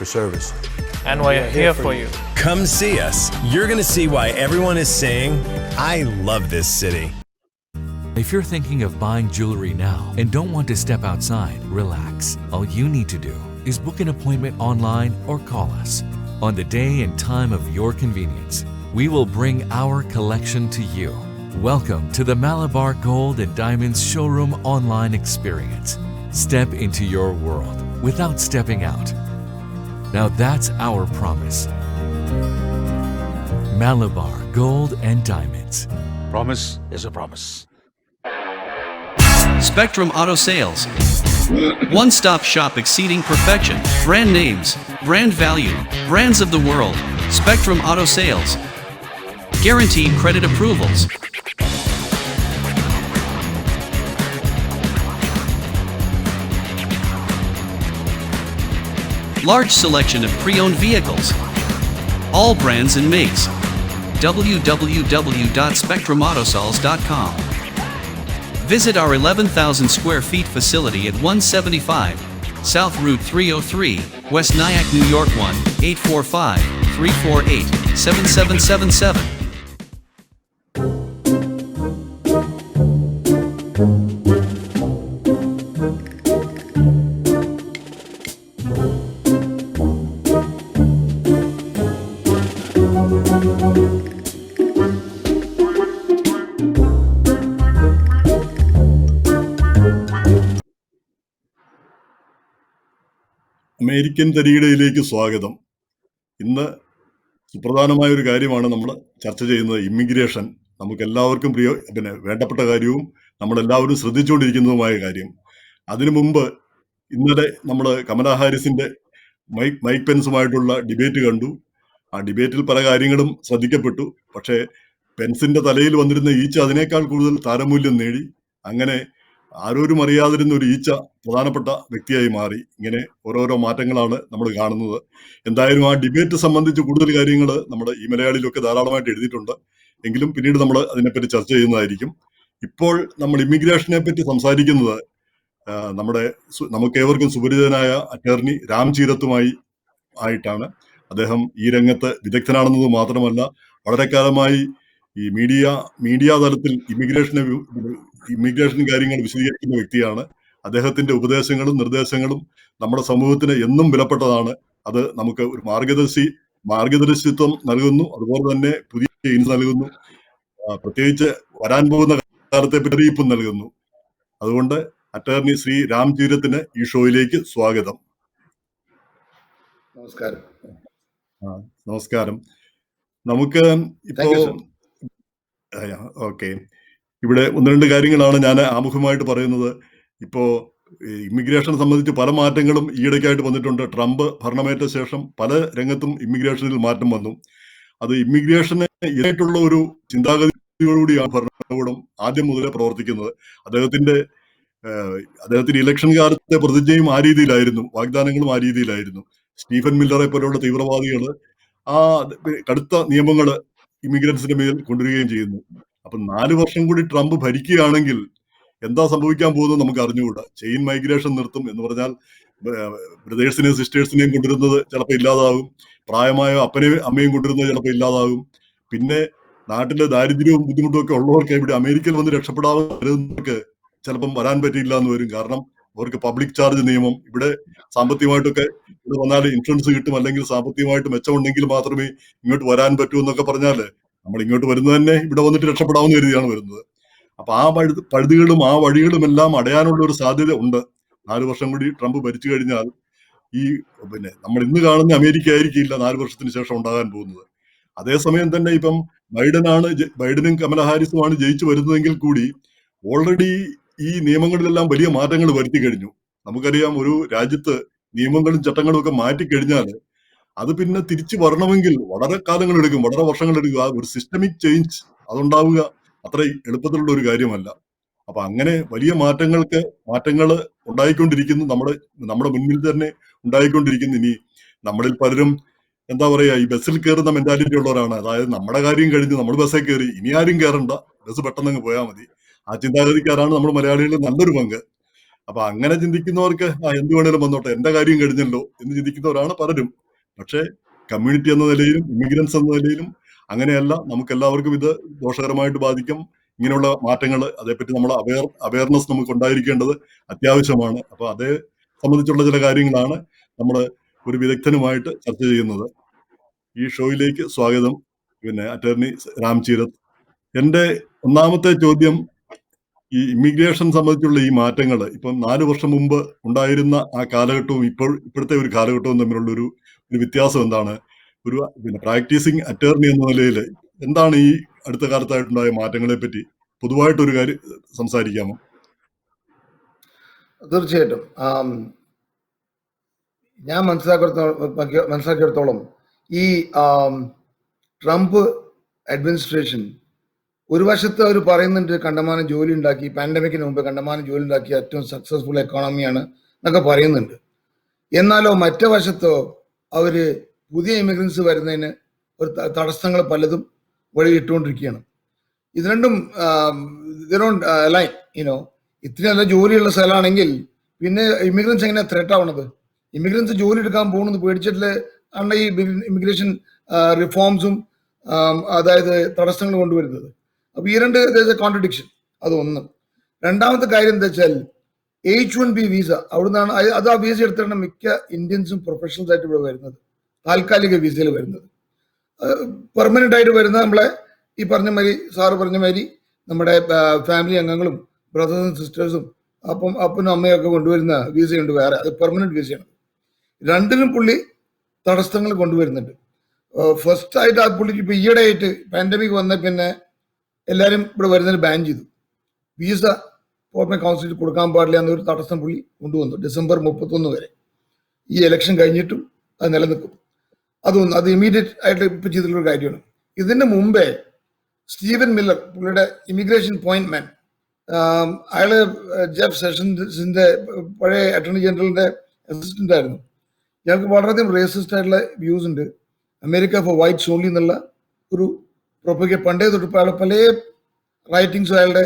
for service. And we're here for you. Come see us. You're going to see why everyone is saying, I love this city. If you're thinking of buying jewelry now and don't want to step outside, relax. All you need to do is book an appointment online or call us. On the day and time of your convenience, we will bring our collection to you. Welcome to the Malabar Gold and Diamonds Showroom online experience. Step into your world without stepping out. Now that's our promise. Malabar Gold and Diamonds. Promise is a promise. Spectrum Auto Sales. One-stop shop exceeding perfection. Brand names, brand value, brands of the world. Spectrum Auto Sales. Guaranteed credit approvals. Large selection of pre-owned vehicles. All brands and makes. www.spectrumautosales.com. Visit our 11,000 square feet facility at 175 South Route 303, West Nyack, New York 1-845-348-7777. American തരികിടയിലേക്ക് സ്വാഗതം. ഇന്ന് സുപ്രധാനമായ ഒരു കാര്യമാണ് നമ്മൾ ചർച്ച ചെയ്യുന്നത്. Immigration നമുക്കെല്ലാവർക്കും വേണ്ടപ്പെട്ട കാര്യവും നമ്മളെല്ലാവരും ശ്രദ്ധിച്ചുകൊണ്ടിരിക്കുന്നതുമായ കാര്യം. അതിനു മുമ്പ് ഇന്നലെ നമ്മൾ കമലാ ഹാരിസിന്റെ മൈക്ക് പെൻസുമായിട്ടുള്ള ഡിബേറ്റ് കണ്ടു. ആ ഡിബേറ്റിൽ പല കാര്യങ്ങളും ശ്രദ്ധിക്കപ്പെട്ടു. പക്ഷേ പെൻസിന്റെ തലയിൽ വന്നിരുന്ന ഈച്ച അതിനേക്കാൾ കൂടുതൽ താരമൂല്യം നേടി. അങ്ങനെ ആരോരും അറിയാതിരുന്ന ഒരു ഈച്ച പ്രധാനപ്പെട്ട വ്യക്തിയായി മാറി. ഇങ്ങനെ ഓരോരോ മാറ്റങ്ങളാണ് നമ്മൾ കാണുന്നത്. എന്തായാലും ആ ഡിബേറ്റ് സംബന്ധിച്ച് കൂടുതൽ കാര്യങ്ങൾ നമ്മുടെ ഈ മലയാളിയിലൊക്കെ ധാരാളമായിട്ട് എഴുതിയിട്ടുണ്ട്. എങ്കിലും പിന്നീട് നമ്മൾ അതിനെപ്പറ്റി ചർച്ച ചെയ്യുന്നതായിരിക്കും. ഇപ്പോൾ നമ്മൾ ഇമിഗ്രേഷനെ പറ്റി സംസാരിക്കുന്നത് നമുക്കേവർക്കും സുപരിചിതനായ അറ്റോർണി രാം ചീരത്തുമായി ആയിട്ടാണ്. അദ്ദേഹം ഈ രംഗത്ത് വിദഗ്ധനാണെന്നത് മാത്രമല്ല, വളരെ കാലമായി ഈ മീഡിയ തലത്തിൽ ഇമിഗ്രേഷൻ കാര്യങ്ങൾ വിശദീകരിക്കുന്ന വ്യക്തിയാണ്. അദ്ദേഹത്തിന്റെ ഉപദേശങ്ങളും നിർദ്ദേശങ്ങളും നമ്മുടെ സമൂഹത്തിന് എന്നും വിലപ്പെട്ടതാണ്. അത് നമുക്ക് ഒരു മാർഗദർശിത്വം നൽകുന്നു. അതുപോലെ തന്നെ പുതിയ ഇൻസ് നൽകുന്നു. പ്രത്യേകിച്ച് വരാൻ പോകുന്ന കാലത്തെ പറ്റി അറിയിപ്പും നൽകുന്നു. അതുകൊണ്ട് അറ്റോർണി ശ്രീ രാം ചീരത്തിന് ഈ ഷോയിലേക്ക് സ്വാഗതം. നമസ്കാരം. നമുക്ക് ഇപ്പോ ഓക്കെ, ഇവിടെ ഒന്ന് രണ്ട് കാര്യങ്ങളാണ് ഞാൻ ആമുഖമായിട്ട് പറയുന്നത്. ഇപ്പോൾ ഇമിഗ്രേഷൻ സംബന്ധിച്ച് പല മാറ്റങ്ങളും ഈയിടയ്ക്കായിട്ട് വന്നിട്ടുണ്ട്. ട്രംപ് ഭരണമേറ്റ ശേഷം പല രംഗത്തും ഇമിഗ്രേഷനിൽ മാറ്റം വന്നു. അത് ഇമിഗ്രേഷന് എതിരായിട്ടുള്ള ഒരു ചിന്താഗതിയോടുകൂടിയാണ് ഭരണകൂടം ആദ്യം മുതലേ പ്രവർത്തിക്കുന്നത്. അദ്ദേഹത്തിന് ഇലക്ഷൻ കാലത്തെ പ്രതിജ്ഞയും ആ രീതിയിലായിരുന്നു, വാഗ്ദാനങ്ങളും ആ രീതിയിലായിരുന്നു. സ്റ്റീഫൻ മില്ലറെ പോലെയുള്ള തീവ്രവാദികൾ ആ കടുത്ത നിയമങ്ങൾ ഇമിഗ്രൻസിന്റെ മേൽ കൊണ്ടുവരികയും ചെയ്യുന്നു. അപ്പൊ 4 വർഷം കൂടി ട്രംപ് ഭരിക്കുകയാണെങ്കിൽ എന്താ സംഭവിക്കാൻ പോകുന്നത് നമുക്ക് അറിഞ്ഞുകൂടാ. ചെയിൻ മൈഗ്രേഷൻ നിർത്തും എന്ന് പറഞ്ഞാൽ ബ്രദേഴ്സിനെയും സിസ്റ്റേഴ്സിനെയും കൊണ്ടുവരുന്നത് ചിലപ്പോൾ ഇല്ലാതാകും. പ്രായമായ അപ്പനെയും അമ്മയും കൊണ്ടുവരുന്നത് ചിലപ്പോൾ ഇല്ലാതാകും. പിന്നെ നാട്ടിലെ ദാരിദ്ര്യവും ബുദ്ധിമുട്ടും ഒക്കെ ഉള്ളവർക്ക് ഇവിടെ അമേരിക്കയിൽ വന്ന് രക്ഷപ്പെടാവുന്നവർക്ക് ചിലപ്പം വരാൻ പറ്റിയില്ല എന്ന് വരും. കാരണം അവർക്ക് പബ്ലിക് ചാർജ് നിയമം, ഇവിടെ സാമ്പത്തികമായിട്ടൊക്കെ ഇവിടെ വന്നാൽ ഇൻഷുറൻസ് കിട്ടും, അല്ലെങ്കിൽ സാമ്പത്തികമായിട്ട് മെച്ചമുണ്ടെങ്കിൽ മാത്രമേ ഇങ്ങോട്ട് വരാൻ പറ്റൂ എന്നൊക്കെ പറഞ്ഞാല് നമ്മൾ ഇങ്ങോട്ട് വരുന്നത് തന്നെ ഇവിടെ വന്നിട്ട് രക്ഷപ്പെടാവുന്ന രീതിയാണ് വരുന്നത്. അപ്പൊ ആ പഴുതുകളും ആ വഴികളും എല്ലാം അടയാനുള്ള ഒരു സാധ്യത ഉണ്ട്. 4 വർഷം കൂടി ട്രംപ് ഭരിച്ചു കഴിഞ്ഞാൽ ഈ നമ്മൾ ഇന്ന് കാണുന്ന അമേരിക്ക ആയിരിക്കില്ല 4 വർഷത്തിന് ശേഷം ഉണ്ടാകാൻ പോകുന്നത്. അതേസമയം തന്നെ ഇപ്പം ബൈഡനും കമലാ ഹാരിസുമാണ് ജയിച്ചു വരുന്നതെങ്കിൽ കൂടി ഓൾറെഡി ഈ നിയമങ്ങളിലെല്ലാം വലിയ മാറ്റങ്ങൾ വരുത്തി കഴിഞ്ഞു. നമുക്കറിയാം, ഒരു രാജ്യത്ത് നിയമങ്ങളും ചട്ടങ്ങളും ഒക്കെ മാറ്റിക്കഴിഞ്ഞാൽ അത് പിന്നെ തിരിച്ചു വരണമെങ്കിൽ വളരെ കാലങ്ങളെടുക്കും, വളരെ വർഷങ്ങളെടുക്കും. ആ ഒരു സിസ്റ്റമിക് ചേഞ്ച് അതുണ്ടാവുക അത്ര എളുപ്പത്തിലുള്ള ഒരു കാര്യമല്ല. അപ്പൊ അങ്ങനെ വലിയ മാറ്റങ്ങൾ ഉണ്ടായിക്കൊണ്ടിരിക്കുന്നു, നമ്മുടെ മുന്നിൽ തന്നെ ഉണ്ടായിക്കൊണ്ടിരിക്കുന്നു. ഇനി നമ്മളിൽ പലരും എന്താ പറയാ, ഈ ബസ്സിൽ കയറുന്ന മെന്റാലിറ്റി ഉള്ളവരാണ്. അതായത് നമ്മുടെ കാര്യം കഴിഞ്ഞ് നമ്മൾ ബസ്സിൽ കയറി, ഇനി ആരും കയറണ്ട, ബസ് പെട്ടെന്ന് അങ്ങ് പോയാൽ മതി. ആ ചിന്താഗതിക്കാരാണ് നമ്മൾ മലയാളികളുടെ നല്ലൊരു പങ്ക്. അപ്പൊ അങ്ങനെ ചിന്തിക്കുന്നവർക്ക് എന്ത് വേണേലും വന്നോട്ടെ, എന്റെ കാര്യം കഴിഞ്ഞല്ലോ എന്ന് ചിന്തിക്കുന്നവരാണ് പലരും. പക്ഷേ കമ്മ്യൂണിറ്റി എന്ന നിലയിലും ഇമിഗ്രൻസ് എന്ന നിലയിലും അങ്ങനെയല്ല. നമുക്ക് എല്ലാവർക്കും ഇത് ദോഷകരമായിട്ട് ബാധിക്കും. ഇങ്ങനെയുള്ള മാറ്റങ്ങൾ, അതേപ്പറ്റി നമ്മൾ അവയർനെസ് നമുക്ക് ഉണ്ടായിരിക്കേണ്ടത് അത്യാവശ്യമാണ്. അപ്പൊ അതേ സംബന്ധിച്ചുള്ള ചില കാര്യങ്ങളാണ് നമ്മൾ ഒരു വിദഗ്ധനുമായിട്ട് ചർച്ച ചെയ്യുന്നത്. ഈ ഷോയിലേക്ക് സ്വാഗതം. അറ്റോർണി രാം ചീരത്ത്. എന്റെ ഒന്നാമത്തെ ചോദ്യം, ഈ ഇമിഗ്രേഷൻ സംബന്ധിച്ചുള്ള ഈ മാറ്റങ്ങൾ ഇപ്പം 4 വർഷം മുമ്പ് ഉണ്ടായിരുന്ന ആ കാലഘട്ടവും ഇപ്പോഴത്തെ ഒരു കാലഘട്ടവും തമ്മിലുള്ള ഒരു വ്യത്യാസം എന്താണ്? ഒരു പ്രാക്ടീസിങ് അറ്റോർണി എന്ന നിലയിൽ എന്താണ് ഈ അടുത്ത കാലത്തായിട്ടുണ്ടായ മാറ്റങ്ങളെ പറ്റി പൊതുവായിട്ടൊരു കാര്യം സംസാരിക്കാമോ? തീർച്ചയായിട്ടും. ഞാൻ മനസ്സിലാക്കിയിടത്തോളം ഈ ട്രംപ് അഡ്മിനിസ്ട്രേഷൻ ഒരു വശത്ത് അവർ പറയുന്നുണ്ട് കണ്ടമാനം ജോലി ഉണ്ടാക്കി, പാൻഡമിക്കിന് മുമ്പ് കണ്ടമാനം ജോലി ഉണ്ടാക്കി ഏറ്റവും സക്സസ്ഫുൾ എക്കോണമിയാണ് എന്നൊക്കെ പറയുന്നുണ്ട്. എന്നാലോ മറ്റേ വശത്തോ അവർ പുതിയ ഇമിഗ്രൻസ് വരുന്നതിന് ഒരു തടസ്സങ്ങൾ പലതും വഴിയിട്ടുകൊണ്ടിരിക്കുകയാണ്. ഇത് രണ്ടും ലൈൻ ഇത്രയും നല്ല ജോലിയുള്ള സ്ഥലമാണെങ്കിൽ പിന്നെ ഇമിഗ്രൻസ് എങ്ങനെയാണ് ത്രെറ്റ് ആവണത്? ഇമിഗ്രൻസ് ജോലി എടുക്കാൻ പോകുന്നത് പേടിച്ചിട്ട് ആണ് ഈ ഇമിഗ്രേഷൻ റിഫോംസും അതായത് തടസ്സങ്ങൾ കൊണ്ടുവരുന്നത്. അപ്പൊ ഈ രണ്ട് കോൺട്രഡിക്ഷൻ, അതൊന്നും. രണ്ടാമത്തെ കാര്യം എന്താ വെച്ചാൽ H1B വിസ, അവിടുന്നാണ് അത് ആ വിസ എടുത്തിട്ടാണ് മിക്ക ഇന്ത്യൻസും പ്രൊഫഷണൽസ് ആയിട്ട് ഇവിടെ വരുന്നത്, താൽക്കാലിക വിസയിൽ വരുന്നത്. പെർമനന്റ് ആയിട്ട് വരുന്ന നമ്മളെ ഈ പറഞ്ഞ മാതിരി, സാറ് പറഞ്ഞ മാതിരി നമ്മുടെ ഫാമിലി അംഗങ്ങളും ബ്രദേഴ്സും സിസ്റ്റേഴ്സും അപ്പനും അമ്മയും ഒക്കെ കൊണ്ടുവരുന്ന വിസയുണ്ട് വേറെ, അത് പെർമനന്റ് വിസയാണ്. രണ്ടിലും പുള്ളി തടസ്സങ്ങൾ കൊണ്ടുവരുന്നുണ്ട്. ഫസ്റ്റ് ആയിട്ട് ആ പുള്ളിക്ക് ഇപ്പൊ ഈയിടെ ആയിട്ട് പാൻഡമിക് വന്ന പിന്നെ എല്ലാവരും ഇവിടെ വരുന്നതിന് ബാൻ ചെയ്തു. വിസ ഫോറിൻ കൗൺസിലിൽ കൊടുക്കാൻ പാടില്ല എന്നൊരു തടസ്സം പുള്ളി കൊണ്ടുവന്നു ഡിസംബർ 31 വരെ. ഈ ഇലക്ഷൻ കഴിഞ്ഞിട്ടും അത് നിലനിൽക്കും. അതൊന്നും, അത് ഇമീഡിയറ്റ് ആയിട്ട് ഇപ്പൊ ചെയ്തിട്ടുള്ള കാര്യമാണ്. ഇതിന് മുമ്പേ സ്റ്റീവൻ മില്ലർ, പുള്ളിയുടെ ഇമിഗ്രേഷൻ പോയിന്റ് മാൻ, അയാള് ജെഫ് സെഷൻസിന്റെ പഴയ അറ്റോർണി ജനറലിന്റെ അസിസ്റ്റന്റ് ആയിരുന്നു. ഇയാൾക്ക് വളരെയധികം റേസിസ്റ്റ് ആയിട്ടുള്ള വ്യൂസ് ഉണ്ട്. അമേരിക്ക ഫോർ വൈറ്റ്സ് ഓൺലി എന്നുള്ള ഒരു പ്രൊപ്പഗേറ്റ് പണ്ടേ തൊട്ട് അയാളുടെ പല റൈറ്റിങ്സും അയാളുടെ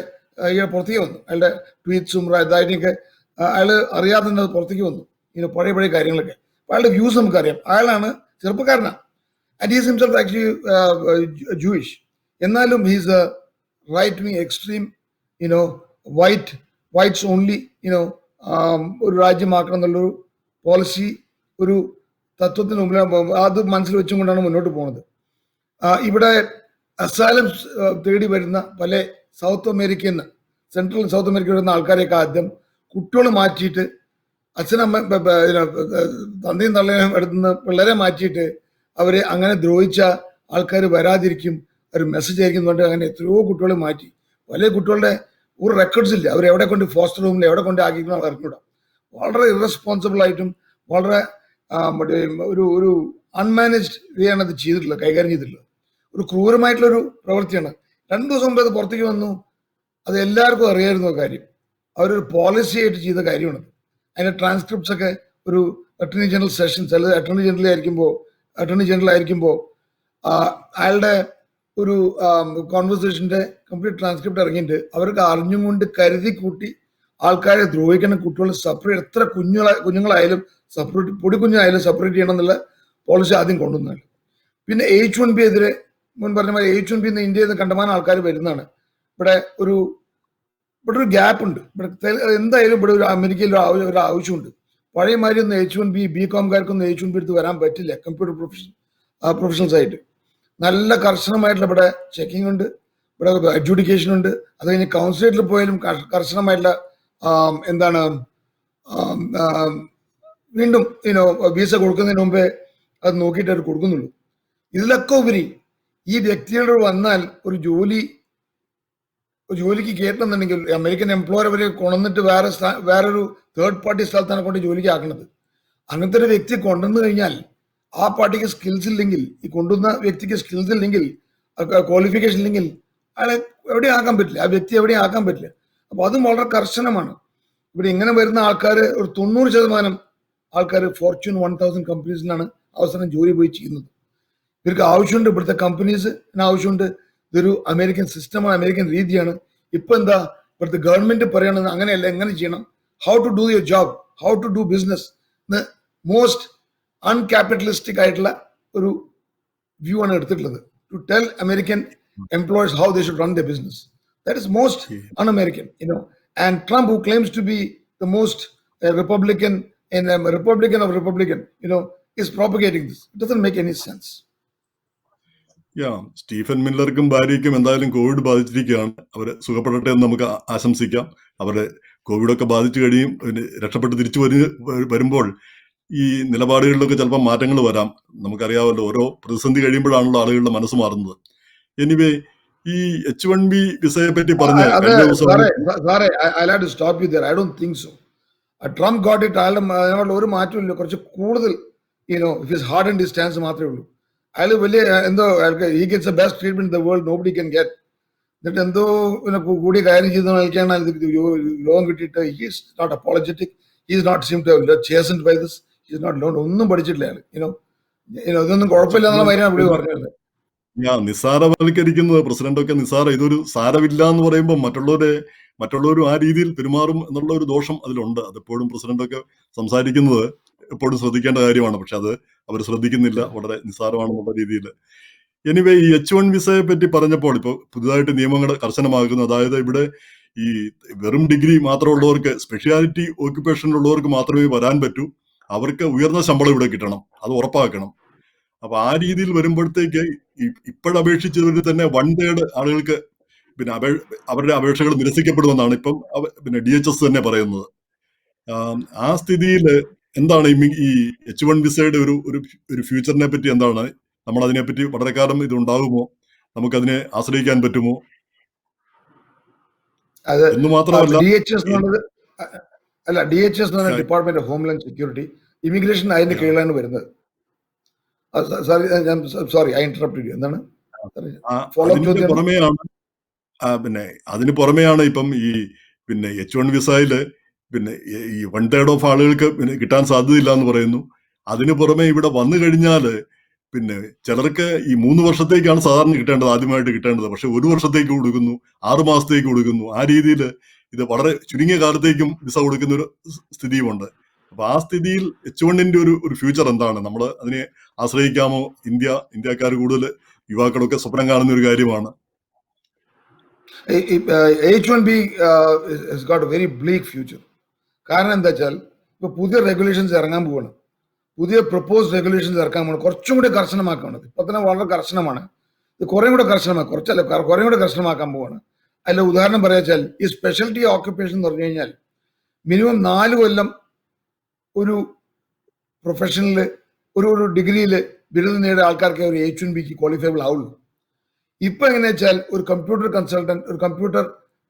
പുറത്തേക്ക് വന്നു. അയാളുടെ ട്വീറ്റ്സും ഇതായിട്ടൊക്കെ അയാള് അറിയാതെ തന്നെ പുറത്തേക്ക് വന്നു, ഇങ്ങനെ പഴയ കാര്യങ്ങളൊക്കെ. അയാളുടെ വ്യൂസ് നമുക്കറിയാം. അയാളാണ് ചെറുപ്പക്കാരനാണ്. And he's himself actually Jewish. എന്നാലും he's a right wing extreme whites only ഒരു രാജ്യമാക്കണം എന്നുള്ളൊരു പോളിസി, ഒരു തത്വത്തിന് മുമ്പിൽ അത് മനസ്സിൽ വെച്ചും കൊണ്ടാണ് മുന്നോട്ട് പോകുന്നത്. ഇവിടെ അസാലം തേടി വരുന്ന പല സെൻട്രൽ സൗത്ത് അമേരിക്ക വരുന്ന ആൾക്കാരെയൊക്കെ ആദ്യം കുട്ടികൾ മാറ്റിയിട്ട്, അച്ഛനമ്മ തന്തയും തള്ളയും എടുത്തുനിന്ന് പിള്ളേരെ മാറ്റിയിട്ട് അവരെ അങ്ങനെ ദ്രോഹിച്ച ആൾക്കാർ വരാതിരിക്കും, ഒരു മെസ്സേജ് ആയിരിക്കും കൊണ്ട് അങ്ങനെ എത്രയോ കുട്ടികളെ മാറ്റി. പല കുട്ടികളുടെ ഒരു റെക്കോർഡ്സ് ഇല്ല, അവർ എവിടെ കൊണ്ട് ഫോസ്റ്റർ റൂമിൽ എവിടെ കൊണ്ട് ആക്കിക്കണം അറിഞ്ഞൂടാ. വളരെ ഇറസ്പോൺസിബിൾ ആയിട്ടും വളരെ ഒരു അൺമാനേജ്ഡ് വേ ആണ് അത് ചെയ്തിട്ടുള്ളത്, കൈകാര്യം ചെയ്തിട്ടുള്ളത്. ഒരു ക്രൂരമായിട്ടുള്ളൊരു പ്രവൃത്തിയാണ്. 2 ദിവസം മുമ്പ് അത് പുറത്തേക്ക് വന്നു. അത് എല്ലാവർക്കും അറിയായിരുന്നു കാര്യം. അവരൊരു പോളിസി ആയിട്ട് ചെയ്ത കാര്യമാണ്. അതിന്റെ ട്രാൻസ്ക്രിപ്റ്റ്സ് ഒക്കെ ഒരു അറ്റോർണി ജനറൽ സെഷൻസ്, അല്ലെങ്കിൽ അറ്റോർണി ജനറൽ ആയിരിക്കുമ്പോൾ അയാളുടെ ഒരു കോൺവെർസേഷന്റെ കംപ്ലീറ്റ് ട്രാൻസ്ക്രിപ്റ്റ് ഇറങ്ങിയിട്ട് അവർക്ക് അറിഞ്ഞും കൊണ്ട് കരുതി കൂട്ടി ആൾക്കാരെ ദ്രോഹിക്കുന്ന കുട്ടികൾ സെപ്പറേറ്റ്, എത്ര കുഞ്ഞുങ്ങളായാലും സെപ്പറേറ്റ്, പൊടിക്കുഞ്ഞായാലും സെപ്പറേറ്റ് ചെയ്യണം എന്നുള്ള പോളിസി ആദ്യം കൊണ്ടുവന്നാണ്. പിന്നെ H1B എതിരെ മുൻ പറഞ്ഞ മാതിരി H1B ഇന്ത്യയിൽ നിന്ന് കണ്ടമാനം ആൾക്കാർ വരുന്നതാണ്. ഇവിടെ ഒരു ഗ്യാപ്പ് ഉണ്ട്. ഇവിടെ എന്തായാലും ഇവിടെ ഒരു അമേരിക്കയിൽ ഒരു ആവശ്യമുണ്ട്. പഴയ മാതിരി ഒന്നും H1B BComകാർക്കൊന്നും H1B എടുത്ത് വരാൻ പറ്റില്ല. കമ്പ്യൂട്ടർ പ്രൊഫഷണൽസ് ആയിട്ട് നല്ല കർശനമായിട്ടുള്ള ഇവിടെ ചെക്കിംഗ് ഉണ്ട്, ഇവിടെ അഡ്ജുഡിക്കേഷൻ ഉണ്ട്. അത് കഴിഞ്ഞ് കൗൺസിലേറ്റിൽ പോയാലും കർശനമായിട്ടുള്ള വീണ്ടും വിസ കൊടുക്കുന്നതിന് മുമ്പേ അത് നോക്കിയിട്ട് അവർ കൊടുക്കുന്നുള്ളൂ. ഇതിലൊക്കെ ഉപരി ഈ വ്യക്തിയോട് വന്നാൽ ഒരു ജോലിക്ക് കയറ്റണമെന്നുണ്ടെങ്കിൽ അമേരിക്കൻ എംപ്ലോയർ അവരെ കൊണ്ടുവന്നിട്ട് വേറൊരു തേർഡ് പാർട്ടി സ്ഥലത്താണ് കൊണ്ട് ജോലിക്ക് ആക്കുന്നത്. അങ്ങനത്തെ ഒരു വ്യക്തി കൊണ്ടുവന്നു കഴിഞ്ഞാൽ ആ പാർട്ടിക്ക് സ്കിൽസ് ഇല്ലെങ്കിൽ, ഈ കൊണ്ടുവന്ന വ്യക്തിക്ക് സ്കിൽസ് ഇല്ലെങ്കിൽ, ക്വാളിഫിക്കേഷൻ ഇല്ലെങ്കിൽ അയാളെ എവിടെയും ആക്കാൻ പറ്റില്ല, ആ വ്യക്തി എവിടെയും ആക്കാൻ പറ്റില്ല. അപ്പൊ അതും വളരെ കർശനമാണ്. ഇവിടെ ഇങ്ങനെ വരുന്ന ആൾക്കാർ ഒരു 90% ആൾക്കാർ ഫോർച്യൂൺ 1000 കമ്പനീസിനാണ് അവസാനം ജോലി പോയി ചെയ്യുന്നത്. ഇവർക്ക് ആവശ്യമുണ്ട്, ഇവിടുത്തെ കമ്പനീസിന് ആവശ്യമുണ്ട്. ഇതൊരു അമേരിക്കൻ സിസ്റ്റമാണ്, അമേരിക്കൻ രീതിയാണ്. ഇപ്പൊ എന്താ ഇവിടുത്തെ ഗവൺമെന്റ് പറയണത് അങ്ങനെയല്ല, എങ്ങനെ ചെയ്യണം, how to do your job, how to do business. The most uncapitalistic ആയിട്ടുള്ള ഒരു വ്യൂ ആണ് എടുത്തിട്ടുള്ളത്. To tell American employers how they should run their business. That is most un-American, you know. And Trump, who claims to be the most Republican and a Republican of Republican, you know, is propagating this. It doesn't make any sense. Stephen മില്ലർക്കും ഭാര്യയ്ക്കും എന്തായാലും Covid ബാധിച്ചിരിക്കുകയാണ്. അവർ സുഖപ്പെടട്ടെ എന്ന് നമുക്ക് ആശംസിക്കാം. അവരെ കോവിഡൊക്കെ ബാധിച്ചു കഴിയും രക്ഷപ്പെട്ട് തിരിച്ചു വരുമ്പോൾ ഈ നിലപാടുകളിലൊക്കെ ചിലപ്പോൾ മാറ്റങ്ങൾ വരാം. നമുക്കറിയാമല്ലോ, ഓരോ പ്രതിസന്ധി കഴിയുമ്പോഴാണല്ലോ ആളുകളുടെ മനസ്സ് മാറുന്നത്. എനിവേ, ഈ H1B വിസയെ പറ്റി പറഞ്ഞ I'll have to stop you there. I don't think so. Trump got it. അതിനോട് ഒരു മാറ്റമില്ല. കുറച്ച് കൂടുതൽ, you know, his hardened his stance മാത്രമേ ഉള്ളൂ. അയാൾ വലിയ എന്തോ he gets the best treatment in the world nobody can get. എന്നിട്ട് എന്തോ കൂടി കാര്യം ചെയ്ത് കളിക്കാണ് ലോകം കിട്ടിയിട്ട്. he is not apologetic. He is not seem to have chastened by this. He is not learned. ഒന്നും പഠിച്ചിട്ടില്ല അയാൾ. You know, ഇതൊന്നും കുഴപ്പമില്ല എന്നുള്ള കാര്യം പുള്ളി പറഞ്ഞത്. നിസ്സാരവൽക്കരിക്കുന്നത് പ്രസിഡന്റൊക്കെ ഇതൊരു സാരമില്ല എന്ന് പറയുമ്പോൾ മറ്റുള്ളവരും ആ രീതിയിൽ പെരുമാറും എന്നുള്ള ഒരു ദോഷം അതിലുണ്ട്. അതെപ്പോഴും പ്രസിഡന്റൊക്കെ സംസാരിക്കുന്നത് എപ്പോഴും ശ്രദ്ധിക്കേണ്ട കാര്യമാണ്. പക്ഷെ അത് അവർ ശ്രദ്ധിക്കുന്നില്ല, വളരെ നിസ്സാരമാണെന്നുള്ള രീതിയിൽ. എനിവേ, ഈ H1 വിസയെ പറ്റി പറഞ്ഞപ്പോൾ ഇപ്പോൾ പുതുതായിട്ട് നിയമങ്ങൾ കർശനമാക്കുന്നു. അതായത് ഇവിടെ ഈ വെറും ഡിഗ്രി മാത്രമുള്ളവർക്ക്, സ്പെഷ്യാലിറ്റി ഓക്യുപ്പേഷനിലുള്ളവർക്ക് മാത്രമേ വരാൻ പറ്റൂ. അവർക്ക് ഉയർന്ന ശമ്പളം ഇവിടെ കിട്ടണം, അത് ഉറപ്പാക്കണം. അപ്പൊ ആ രീതിയിൽ വരുമ്പോഴത്തേക്ക് ഇപ്പോഴപേക്ഷിച്ചവരിൽ തന്നെ 1/3 ആളുകൾക്ക് പിന്നെ അവരുടെ അപേക്ഷകൾ നിരസിക്കപ്പെടുമെന്നാണ് ഇപ്പം പിന്നെ DHS തന്നെ പറയുന്നത്. ആ സ്ഥിതിയിൽ എന്താണ് ഈ H1 വിസയുടെ ഒരു ഫ്യൂച്ചറിനെ പറ്റി എന്താണ്? നമ്മൾ അതിനെപ്പറ്റി വളരെ കാലം ഇത് ഉണ്ടാകുമോ? നമുക്കതിനെ ആശ്രയിക്കാൻ പറ്റുമോ എന്ന് മാത്രമല്ല, DHS department of homeland security, immigration അതിന്റെ കീഴിലാണ് വരുന്നത്. Sorry, I interrupted you. എന്താണ് അതിന് പുറമെയാണ് ഇപ്പം ഈ പിന്നെ H1 വിസയില് പിന്നെ ഈ 1/3 ഓഫ് ആളുകൾക്ക് പിന്നെ കിട്ടാൻ സാധ്യതയില്ല എന്ന് പറയുന്നു. അതിന് പുറമെ ഇവിടെ വന്നു കഴിഞ്ഞാൽ പിന്നെ ചിലർക്ക് ഈ 3 വർഷത്തേക്കാണ് സാധാരണ കിട്ടേണ്ടത്, ആദ്യമായിട്ട് കിട്ടേണ്ടത്. പക്ഷെ 1 വർഷത്തേക്ക് കൊടുക്കുന്നു, 6 മാസത്തേക്ക് കൊടുക്കുന്നു. ആ രീതിയിൽ ഇത് വളരെ ചുരുങ്ങിയ കാലത്തേക്കും വിസ കൊടുക്കുന്ന ഒരു സ്ഥിതിയുമുണ്ട്. അപ്പൊ ആ സ്ഥിതിയിൽ H1ന്റെ ഒരു ഫ്യൂച്ചർ എന്താണ്? നമ്മൾ അതിനെ ആശ്രയിക്കാമോ? ഇന്ത്യക്കാർ കൂടുതൽ യുവാക്കളൊക്കെ സ്വപ്നം കാണുന്ന ഒരു കാര്യമാണ്. H1B has got a very bleak future. കാരണം എന്താ വെച്ചാൽ ഇപ്പൊ പുതിയ റെഗുലേഷൻസ് ഇറങ്ങാൻ പോവാണ്. പുതിയ പ്രപ്പോസ് റെഗുലേഷൻസ് ഇറക്കാൻ പോകണം. കുറച്ചും കൂടി കർശനമാക്കാണ്. ഇപ്പൊ തന്നെ വളരെ കർശനമാണ്. ഇത് കുറേ കൂടെ കർശനമാക്കാൻ പോവാണ്. അതിൽ ഉദാഹരണം പറയാ വെച്ചാൽ ഈ സ്പെഷ്യൽറ്റി ഓക്യുപ്പേഷൻ എന്ന് പറഞ്ഞു കഴിഞ്ഞാൽ മിനിമം 4 കൊല്ലം ഒരു പ്രൊഫഷനിൽ ഒരു ഡിഗ്രിയിൽ ബിരുദം നേടിയ ആൾക്കാർക്ക് ഒരു H1Bക്ക് ക്വാളിഫയബിൾ ആവുള്ളൂ. ഇപ്പൊ എങ്ങനെയാ വെച്ചാൽ ഒരു കമ്പ്യൂട്ടർ കൺസൾട്ടന്റ്, ഒരു കമ്പ്യൂട്ടർ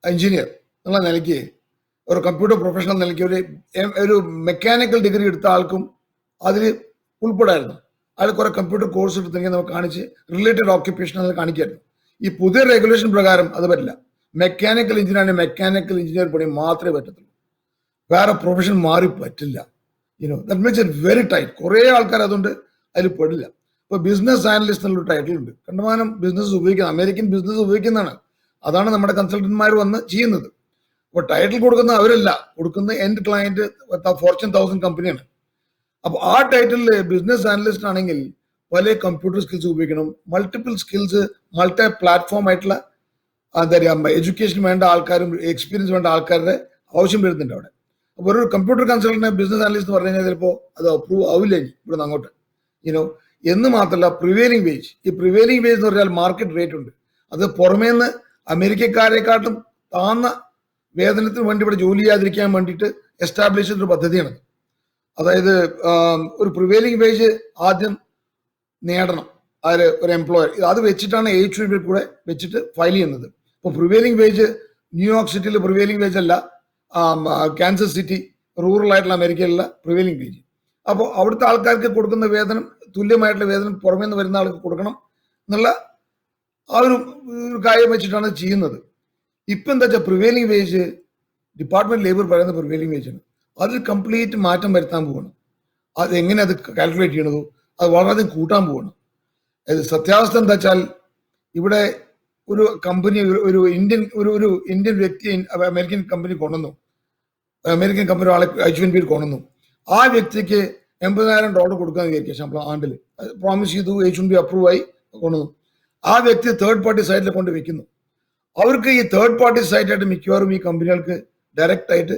എഞ്ചിനീയർ എന്നുള്ള നിലയ്ക്ക്, ഒരു കമ്പ്യൂട്ടർ പ്രൊഫഷണൽ നിലയ്ക്ക് ഒരു മെക്കാനിക്കൽ ഡിഗ്രി എടുത്ത ആൾക്കും അതിൽ ഉൾപ്പെടായിരുന്നു. അയാൾ കുറെ കമ്പ്യൂട്ടർ കോഴ്സ് എടുത്തെങ്കിൽ നമുക്ക് കാണിച്ച് റിലേറ്റഡ് ഓക്യുപ്പേഷൻ കാണിക്കായിരുന്നു. ഈ പുതിയ റെഗുലേഷൻ പ്രകാരം അത് പറ്റില്ല. മെക്കാനിക്കൽ എഞ്ചിനീയർ പണി മാത്രമേ പറ്റത്തുള്ളൂ. വേറെ പ്രൊഫഷൻ മാറി പറ്റില്ല. That makes it very tight. കുറെ ആൾക്കാർ അതുകൊണ്ട് അതിൽ പെടില്ല. ഇപ്പൊ ബിസിനസ് ആനലിസ്റ്റ് എന്നുള്ള ടൈറ്റിൽ ഉണ്ട്. കണ്ടമാനം ബിസിനസ് ഉപയോഗിക്കുന്ന, അമേരിക്കൻ ബിസിനസ് ഉപയോഗിക്കുന്നതാണ്. അതാണ് നമ്മുടെ കൺസൾട്ടന്റ്മാർ വന്ന് ചെയ്യുന്നത്. അപ്പൊ ടൈറ്റിൽ കൊടുക്കുന്ന അവരല്ല, കൊടുക്കുന്ന എൻഡ് ക്ലയന്റ് ഫോർച്യൂൺ 1000 കമ്പനിയാണ്. അപ്പൊ ആ ടൈറ്റിൽ ബിസിനസ് ആനലിസ്റ്റ് ആണെങ്കിൽ പല കമ്പ്യൂട്ടർ സ്കിൽസ് ഉപയോഗിക്കണം, മൾട്ടിപ്പിൾ സ്കിൽസ്, മൾട്ടി പ്ലാറ്റ്ഫോം ആയിട്ടുള്ള എന്താ പറയുക എഡ്യൂക്കേഷൻ വേണ്ട ആൾക്കാരും എക്സ്പീരിയൻസ് വേണ്ട ആൾക്കാരുടെ ആവശ്യം വരുന്നുണ്ട് അവിടെ. അപ്പൊ ഒരു കമ്പ്യൂട്ടർ കൺസൾട്ടന്റ് ബിസിനസ് ആനലിസ്റ്റ് എന്ന് പറഞ്ഞു കഴിഞ്ഞാൽ ചിലപ്പോൾ അത് അപ്രൂവ് ആവില്ല ഇവിടെ നിന്ന് അങ്ങോട്ട്. എന്ന് മാത്രമല്ല പ്രിവെയിലിംഗ് വേജ്. ഈ പ്രിവെയിലിംഗ് വേജ് എന്ന് പറഞ്ഞാൽ മാർക്കറ്റ് റേറ്റ് ഉണ്ട്. അത് പുറമേ നിന്ന് അമേരിക്കക്കാരെക്കാട്ടും താന്ന വേതനത്തിന് വേണ്ടി ഇവിടെ ജോലി ചെയ്യാതിരിക്കാൻ വേണ്ടിയിട്ട് എസ്റ്റാബ്ലിഷ് ചെയ്തൊരു പദ്ധതിയാണ്. അതായത് ഒരു പ്രിവെയിലിംഗ് വേജ് ആദ്യം നേടണം അതിൽ ഒരു എംപ്ലോയർ. അത് വെച്ചിട്ടാണ് H1B കൂടെ വെച്ചിട്ട് ഫയൽ ചെയ്യുന്നത്. ഇപ്പോൾ പ്രിവെയിലിംഗ് വേജ് ന്യൂയോർക്ക് സിറ്റിയിൽ പ്രിവെയിലിംഗ് വേജ് അല്ല, കാൻസസ് സിറ്റി റൂറൽ ആയിട്ടുള്ള അമേരിക്കയിലുള്ള പ്രിവെയിലിംഗ് വേജ്. അപ്പോൾ അവിടുത്തെ ആൾക്കാർക്ക് കൊടുക്കുന്ന വേതനം തുല്യമായിട്ടുള്ള വേതനം പുറമേ നിന്ന് വരുന്ന ആൾക്ക് കൊടുക്കണം എന്നുള്ള ആ ഒരു കാര്യം വെച്ചിട്ടാണ് ചെയ്യുന്നത്. ഇപ്പം എന്താ വെച്ചാൽ പ്രിവെയിലിംഗ് വേജ് ഡിപ്പാർട്ട്മെന്റ് ലേബർ പറയുന്ന പ്രിവെയിലിംഗ് വേജാണ്. അതിൽ കംപ്ലീറ്റ് മാറ്റം വരുത്താൻ പോവാണ്. അത് എങ്ങനെ അത് കാൽക്കുലേറ്റ് ചെയ്യണതോ അത് വളരെയധികം കൂട്ടാൻ പോവാണ്. സത്യാവസ്ഥ എന്താ വെച്ചാൽ ഇവിടെ ഒരു കമ്പനി ഒരു ഇന്ത്യൻ വ്യക്തി അമേരിക്കൻ കമ്പനി കൊണ്ടുവന്നു. അമേരിക്കൻ കമ്പനി ആളെ H1B കൊണ്ടുവന്നു. ആ വ്യക്തിക്ക് $80,000 കൊടുക്കാന്ന് വിചാരിക്കുക ശമ്പളം ആണ്ടിൽ. പ്രോമിസ് ചെയ്തു, H1B അപ്രൂവ് ആയി കൊണ്ടുവന്നു. ആ വ്യക്തി തേർഡ് പാർട്ടി സൈറ്റിൽ കൊണ്ട് വെക്കുന്നു. അവർക്ക് ഈ തേർഡ് പാർട്ടി സൈറ്റായിട്ട് മിക്കവാറും ഈ കമ്പനികൾക്ക് ഡയറക്റ്റ് ആയിട്ട്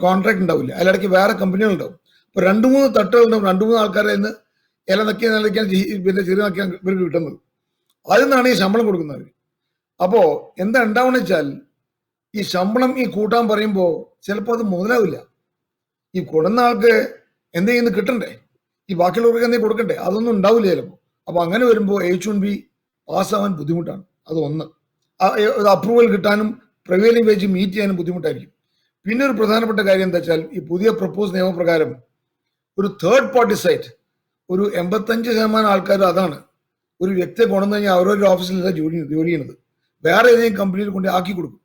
കോൺട്രാക്ട് ഉണ്ടാവില്ല. അതിലിടയ്ക്ക് വേറെ കമ്പനികൾ ഉണ്ടാവും. അപ്പൊ 2-3 തട്ടുകളുണ്ടാവും. 2-3 ആൾക്കാരെ നിന്ന് ഇല നക്കിയാൽ നിലയ്ക്കാൻ പിന്നെ ചെറിയ നക്കിയാൽ ഇവർക്ക് കിട്ടുന്നത്. അതിൽ നിന്നാണ് ഈ ശമ്പളം കൊടുക്കുന്നത്. അപ്പോ എന്താ ഉണ്ടാവുന്ന വെച്ചാൽ ഈ ശമ്പളം ഈ കൂട്ടാൻ പറയുമ്പോൾ ചിലപ്പോൾ അത് മുതലാവില്ല. ഈ കൊടുന്ന ആൾക്ക് എന്തെങ്കിലും കിട്ടണ്ടേ, ഈ ബാക്കിയുള്ളവർക്ക് എന്തെങ്കിലും കൊടുക്കണ്ടേ, അതൊന്നും ഉണ്ടാവില്ല ചിലപ്പോൾ. അപ്പൊ അങ്ങനെ വരുമ്പോൾ H1B പാസ്സാവാൻ ബുദ്ധിമുട്ടാണ്. അത് ഒന്ന്. അപ്രൂവൽ കിട്ടാനും പ്രിവെയിലിംഗ് വേജ് മീറ്റ് ചെയ്യാനും ബുദ്ധിമുട്ടായിരിക്കും. പിന്നെ ഒരു പ്രധാനപ്പെട്ട കാര്യം എന്താ വെച്ചാൽ ഈ പുതിയ പ്രപ്പോസ് നിയമപ്രകാരം ഒരു തേർഡ് പാർട്ടി സൈറ്റ് ഒരു 85% ആൾക്കാർ അതാണ് ഒരു വ്യക്തിയെ കൊണ്ടുവന്നു കഴിഞ്ഞാൽ അവരവരുടെ ഓഫീസിലല്ല ജോലി ചെയ്യുന്നത്, വേറെ ഏതെങ്കിലും കമ്പനിയിൽ കൊണ്ട് ആക്കി കൊടുക്കും.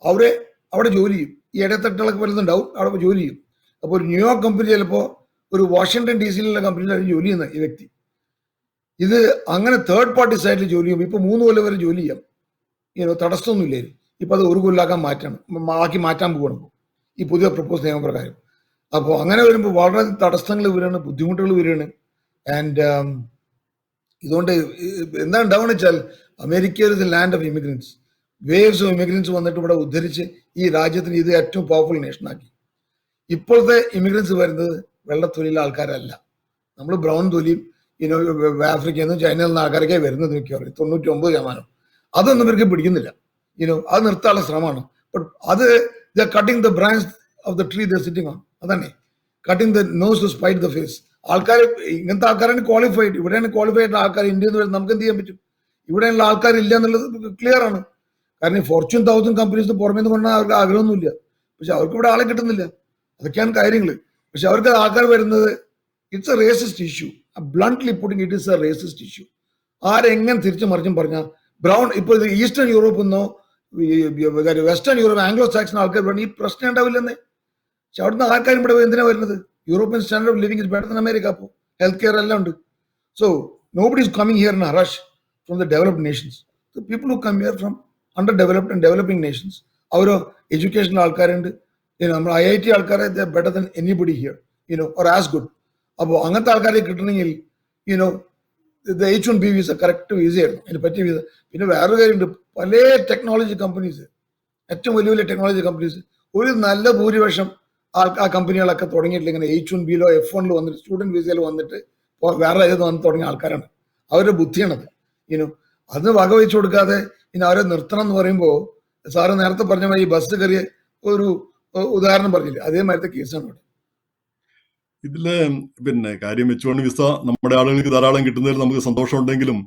അവരെ അവിടെ ജോലി ചെയ്യും. ഈ ഇടത്തട്ടുകളൊക്കെ വരുന്നുണ്ടാവും, അവിടെ ജോലി ചെയ്യും. അപ്പോൾ ഒരു ന്യൂയോർക്ക് കമ്പനി ചിലപ്പോൾ ഒരു വാഷിംഗ്ടൺ DC-യിലുള്ള കമ്പനിയിലാണ് ജോലി ചെയ്യുന്നത് ഈ വ്യക്തി. ഇത് അങ്ങനെ തേർഡ് പാർട്ടി സൈറ്റിൽ ജോലി ചെയ്യുമ്പോൾ ഇപ്പൊ 3 കൊല്ലം വരെ ജോലി ചെയ്യാം, തടസ്സമൊന്നും ഇല്ലായിരുന്നു. ഇപ്പൊ അത് 1 കൊല്ലാക്കാൻ മാറ്റാൻ പോകണം ഈ പുതിയ പ്രപ്പോസ് നിയമപ്രകാരം. അപ്പോൾ അങ്ങനെ വരുമ്പോൾ വളരെ തടസ്സങ്ങൾ വരികയാണ്, ബുദ്ധിമുട്ടുകൾ വരികയാണ്. ആൻഡ് ഇതുകൊണ്ട് എന്താ ഉണ്ടാവുക വെച്ചാൽ America is A land of immigrants. Waves of immigrants വന്നിട്ട് ഇവിടെ ഉദ്ധരിച്ച് ഈ രാജ്യത്തിന് ഇത് ഏറ്റവും പവർഫുൾ നേഷനാക്കി. ഇപ്പോഴത്തെ ഇമിഗ്രൻസ് വരുന്നത് വെള്ളത്തൊലിയിലെ ആൾക്കാരല്ല. നമ്മൾ ബ്രൗൺ തൊലിയും ആഫ്രിക്കയിൽ നിന്നും ചൈനയിൽ നിന്ന് ആൾക്കാരൊക്കെ വരുന്നത് മിക്കവാറും 99%. അതൊന്നും ഇവർക്ക് പിടിക്കുന്നില്ല. അത് നിർത്താനുള്ള ശ്രമമാണ്. ബട്ട് അത് cutting the branch of the tree the sitting on. അതന്നെ cutting the nose to spite the face. ആൾക്കാർ ഇങ്ങനത്തെ ആൾക്കാരാണ് ക്വാളിഫൈഡ്. ഇവിടെയാണ് ക്വാളിഫൈഡ് ആൾക്കാർ ഇന്ത്യയിൽ നിന്ന് വരുന്നത്. നമുക്ക് എന്ത് ചെയ്യാൻ പറ്റും? ഇവിടെയുള്ള ആൾക്കാരില്ല എന്നുള്ളത് ക്ലിയർ ആണ്. കാരണം Fortune 1000 കമ്പനീസ് പുറമേ നിന്ന് കൊണ്ടാൽ അവർക്ക് ആഗ്രഹമൊന്നുമില്ല. പക്ഷെ അവർക്ക് ഇവിടെ ആളെ കിട്ടുന്നില്ല. അതൊക്കെയാണ് കാര്യങ്ങൾ. പക്ഷെ അവർക്ക് ആൾക്കാർ വരുന്നത് it's a racist issue. Bluntly putting it is a racist issue. ആരെങ്ങനെ തിരിച്ചു മറിച്ചും പറഞ്ഞാൽ ബ്രൗൺ ഇപ്പോൾ ഇത് ഈസ്റ്റേൺ യൂറോപ്പിൽ നിന്നോ വെസ്റ്റേൺ യൂറോപ്പ് ആംഗ്ലോ സാക്സൺ ആൾക്കാർ പറഞ്ഞാൽ ഈ പ്രശ്നം ഉണ്ടാവില്ലെന്നേ. പക്ഷെ അവിടുന്ന് ആൾക്കാരും ഇവിടെ എന്തിനാ വരുന്നത്? European standard of living is better than America. അപ്പോൾ ഹെൽത്ത് കെയർ എല്ലാം ഉണ്ട്. So nobody is coming here in a rush from the developed nations. The people who come here from under developed and developing nations, അവരോ educational ആൾക്കാരുണ്ട്. നമ്മൾ IIT ആൾക്കാരെ better than anybody here or as good. അപ്പോൾ അങ്ങനത്തെ ആൾക്കാരെ കിട്ടണമെങ്കിൽ H1B visa correct visa ആയിരുന്നു അതിന് പറ്റിയ വിസ. പിന്നെ വേറൊരു കാര്യമുണ്ട്, പല ടെക്നോളജി കമ്പനീസ്, ഏറ്റവും വലിയ വലിയ ടെക്നോളജി കമ്പനീസ്, ഒരു നല്ല ഭൂരിപക്ഷം ആ കമ്പനികളൊക്കെ തുടങ്ങിയിട്ടില്ല ഇങ്ങനെ H1Bയിലോ F1 വന്നിട്ട് സ്റ്റുഡന്റ് വിസയിൽ വന്നിട്ട് വേറെ രാജ്യത്ത് വന്ന് തുടങ്ങിയ ആൾക്കാരാണ്. അവരുടെ ബുദ്ധിയാണത്. അതിന് വകവെച്ചു കൊടുക്കാതെ അവരെ നിർത്തണം എന്ന് പറയുമ്പോൾ സാറ് നേരത്തെ പറഞ്ഞ ഈ ബസ് കയറിയ ഒരു ഉദാഹരണം പറഞ്ഞില്ലേ, അതേമാതിരത്തെ കേസാണ് ഇവിടെ. ഇതില് പിന്നെ കാര്യം H1 വിസ നമ്മുടെ ആളുകൾക്ക് ധാരാളം കിട്ടുന്നതിൽ നമുക്ക് സന്തോഷമുണ്ടെങ്കിലും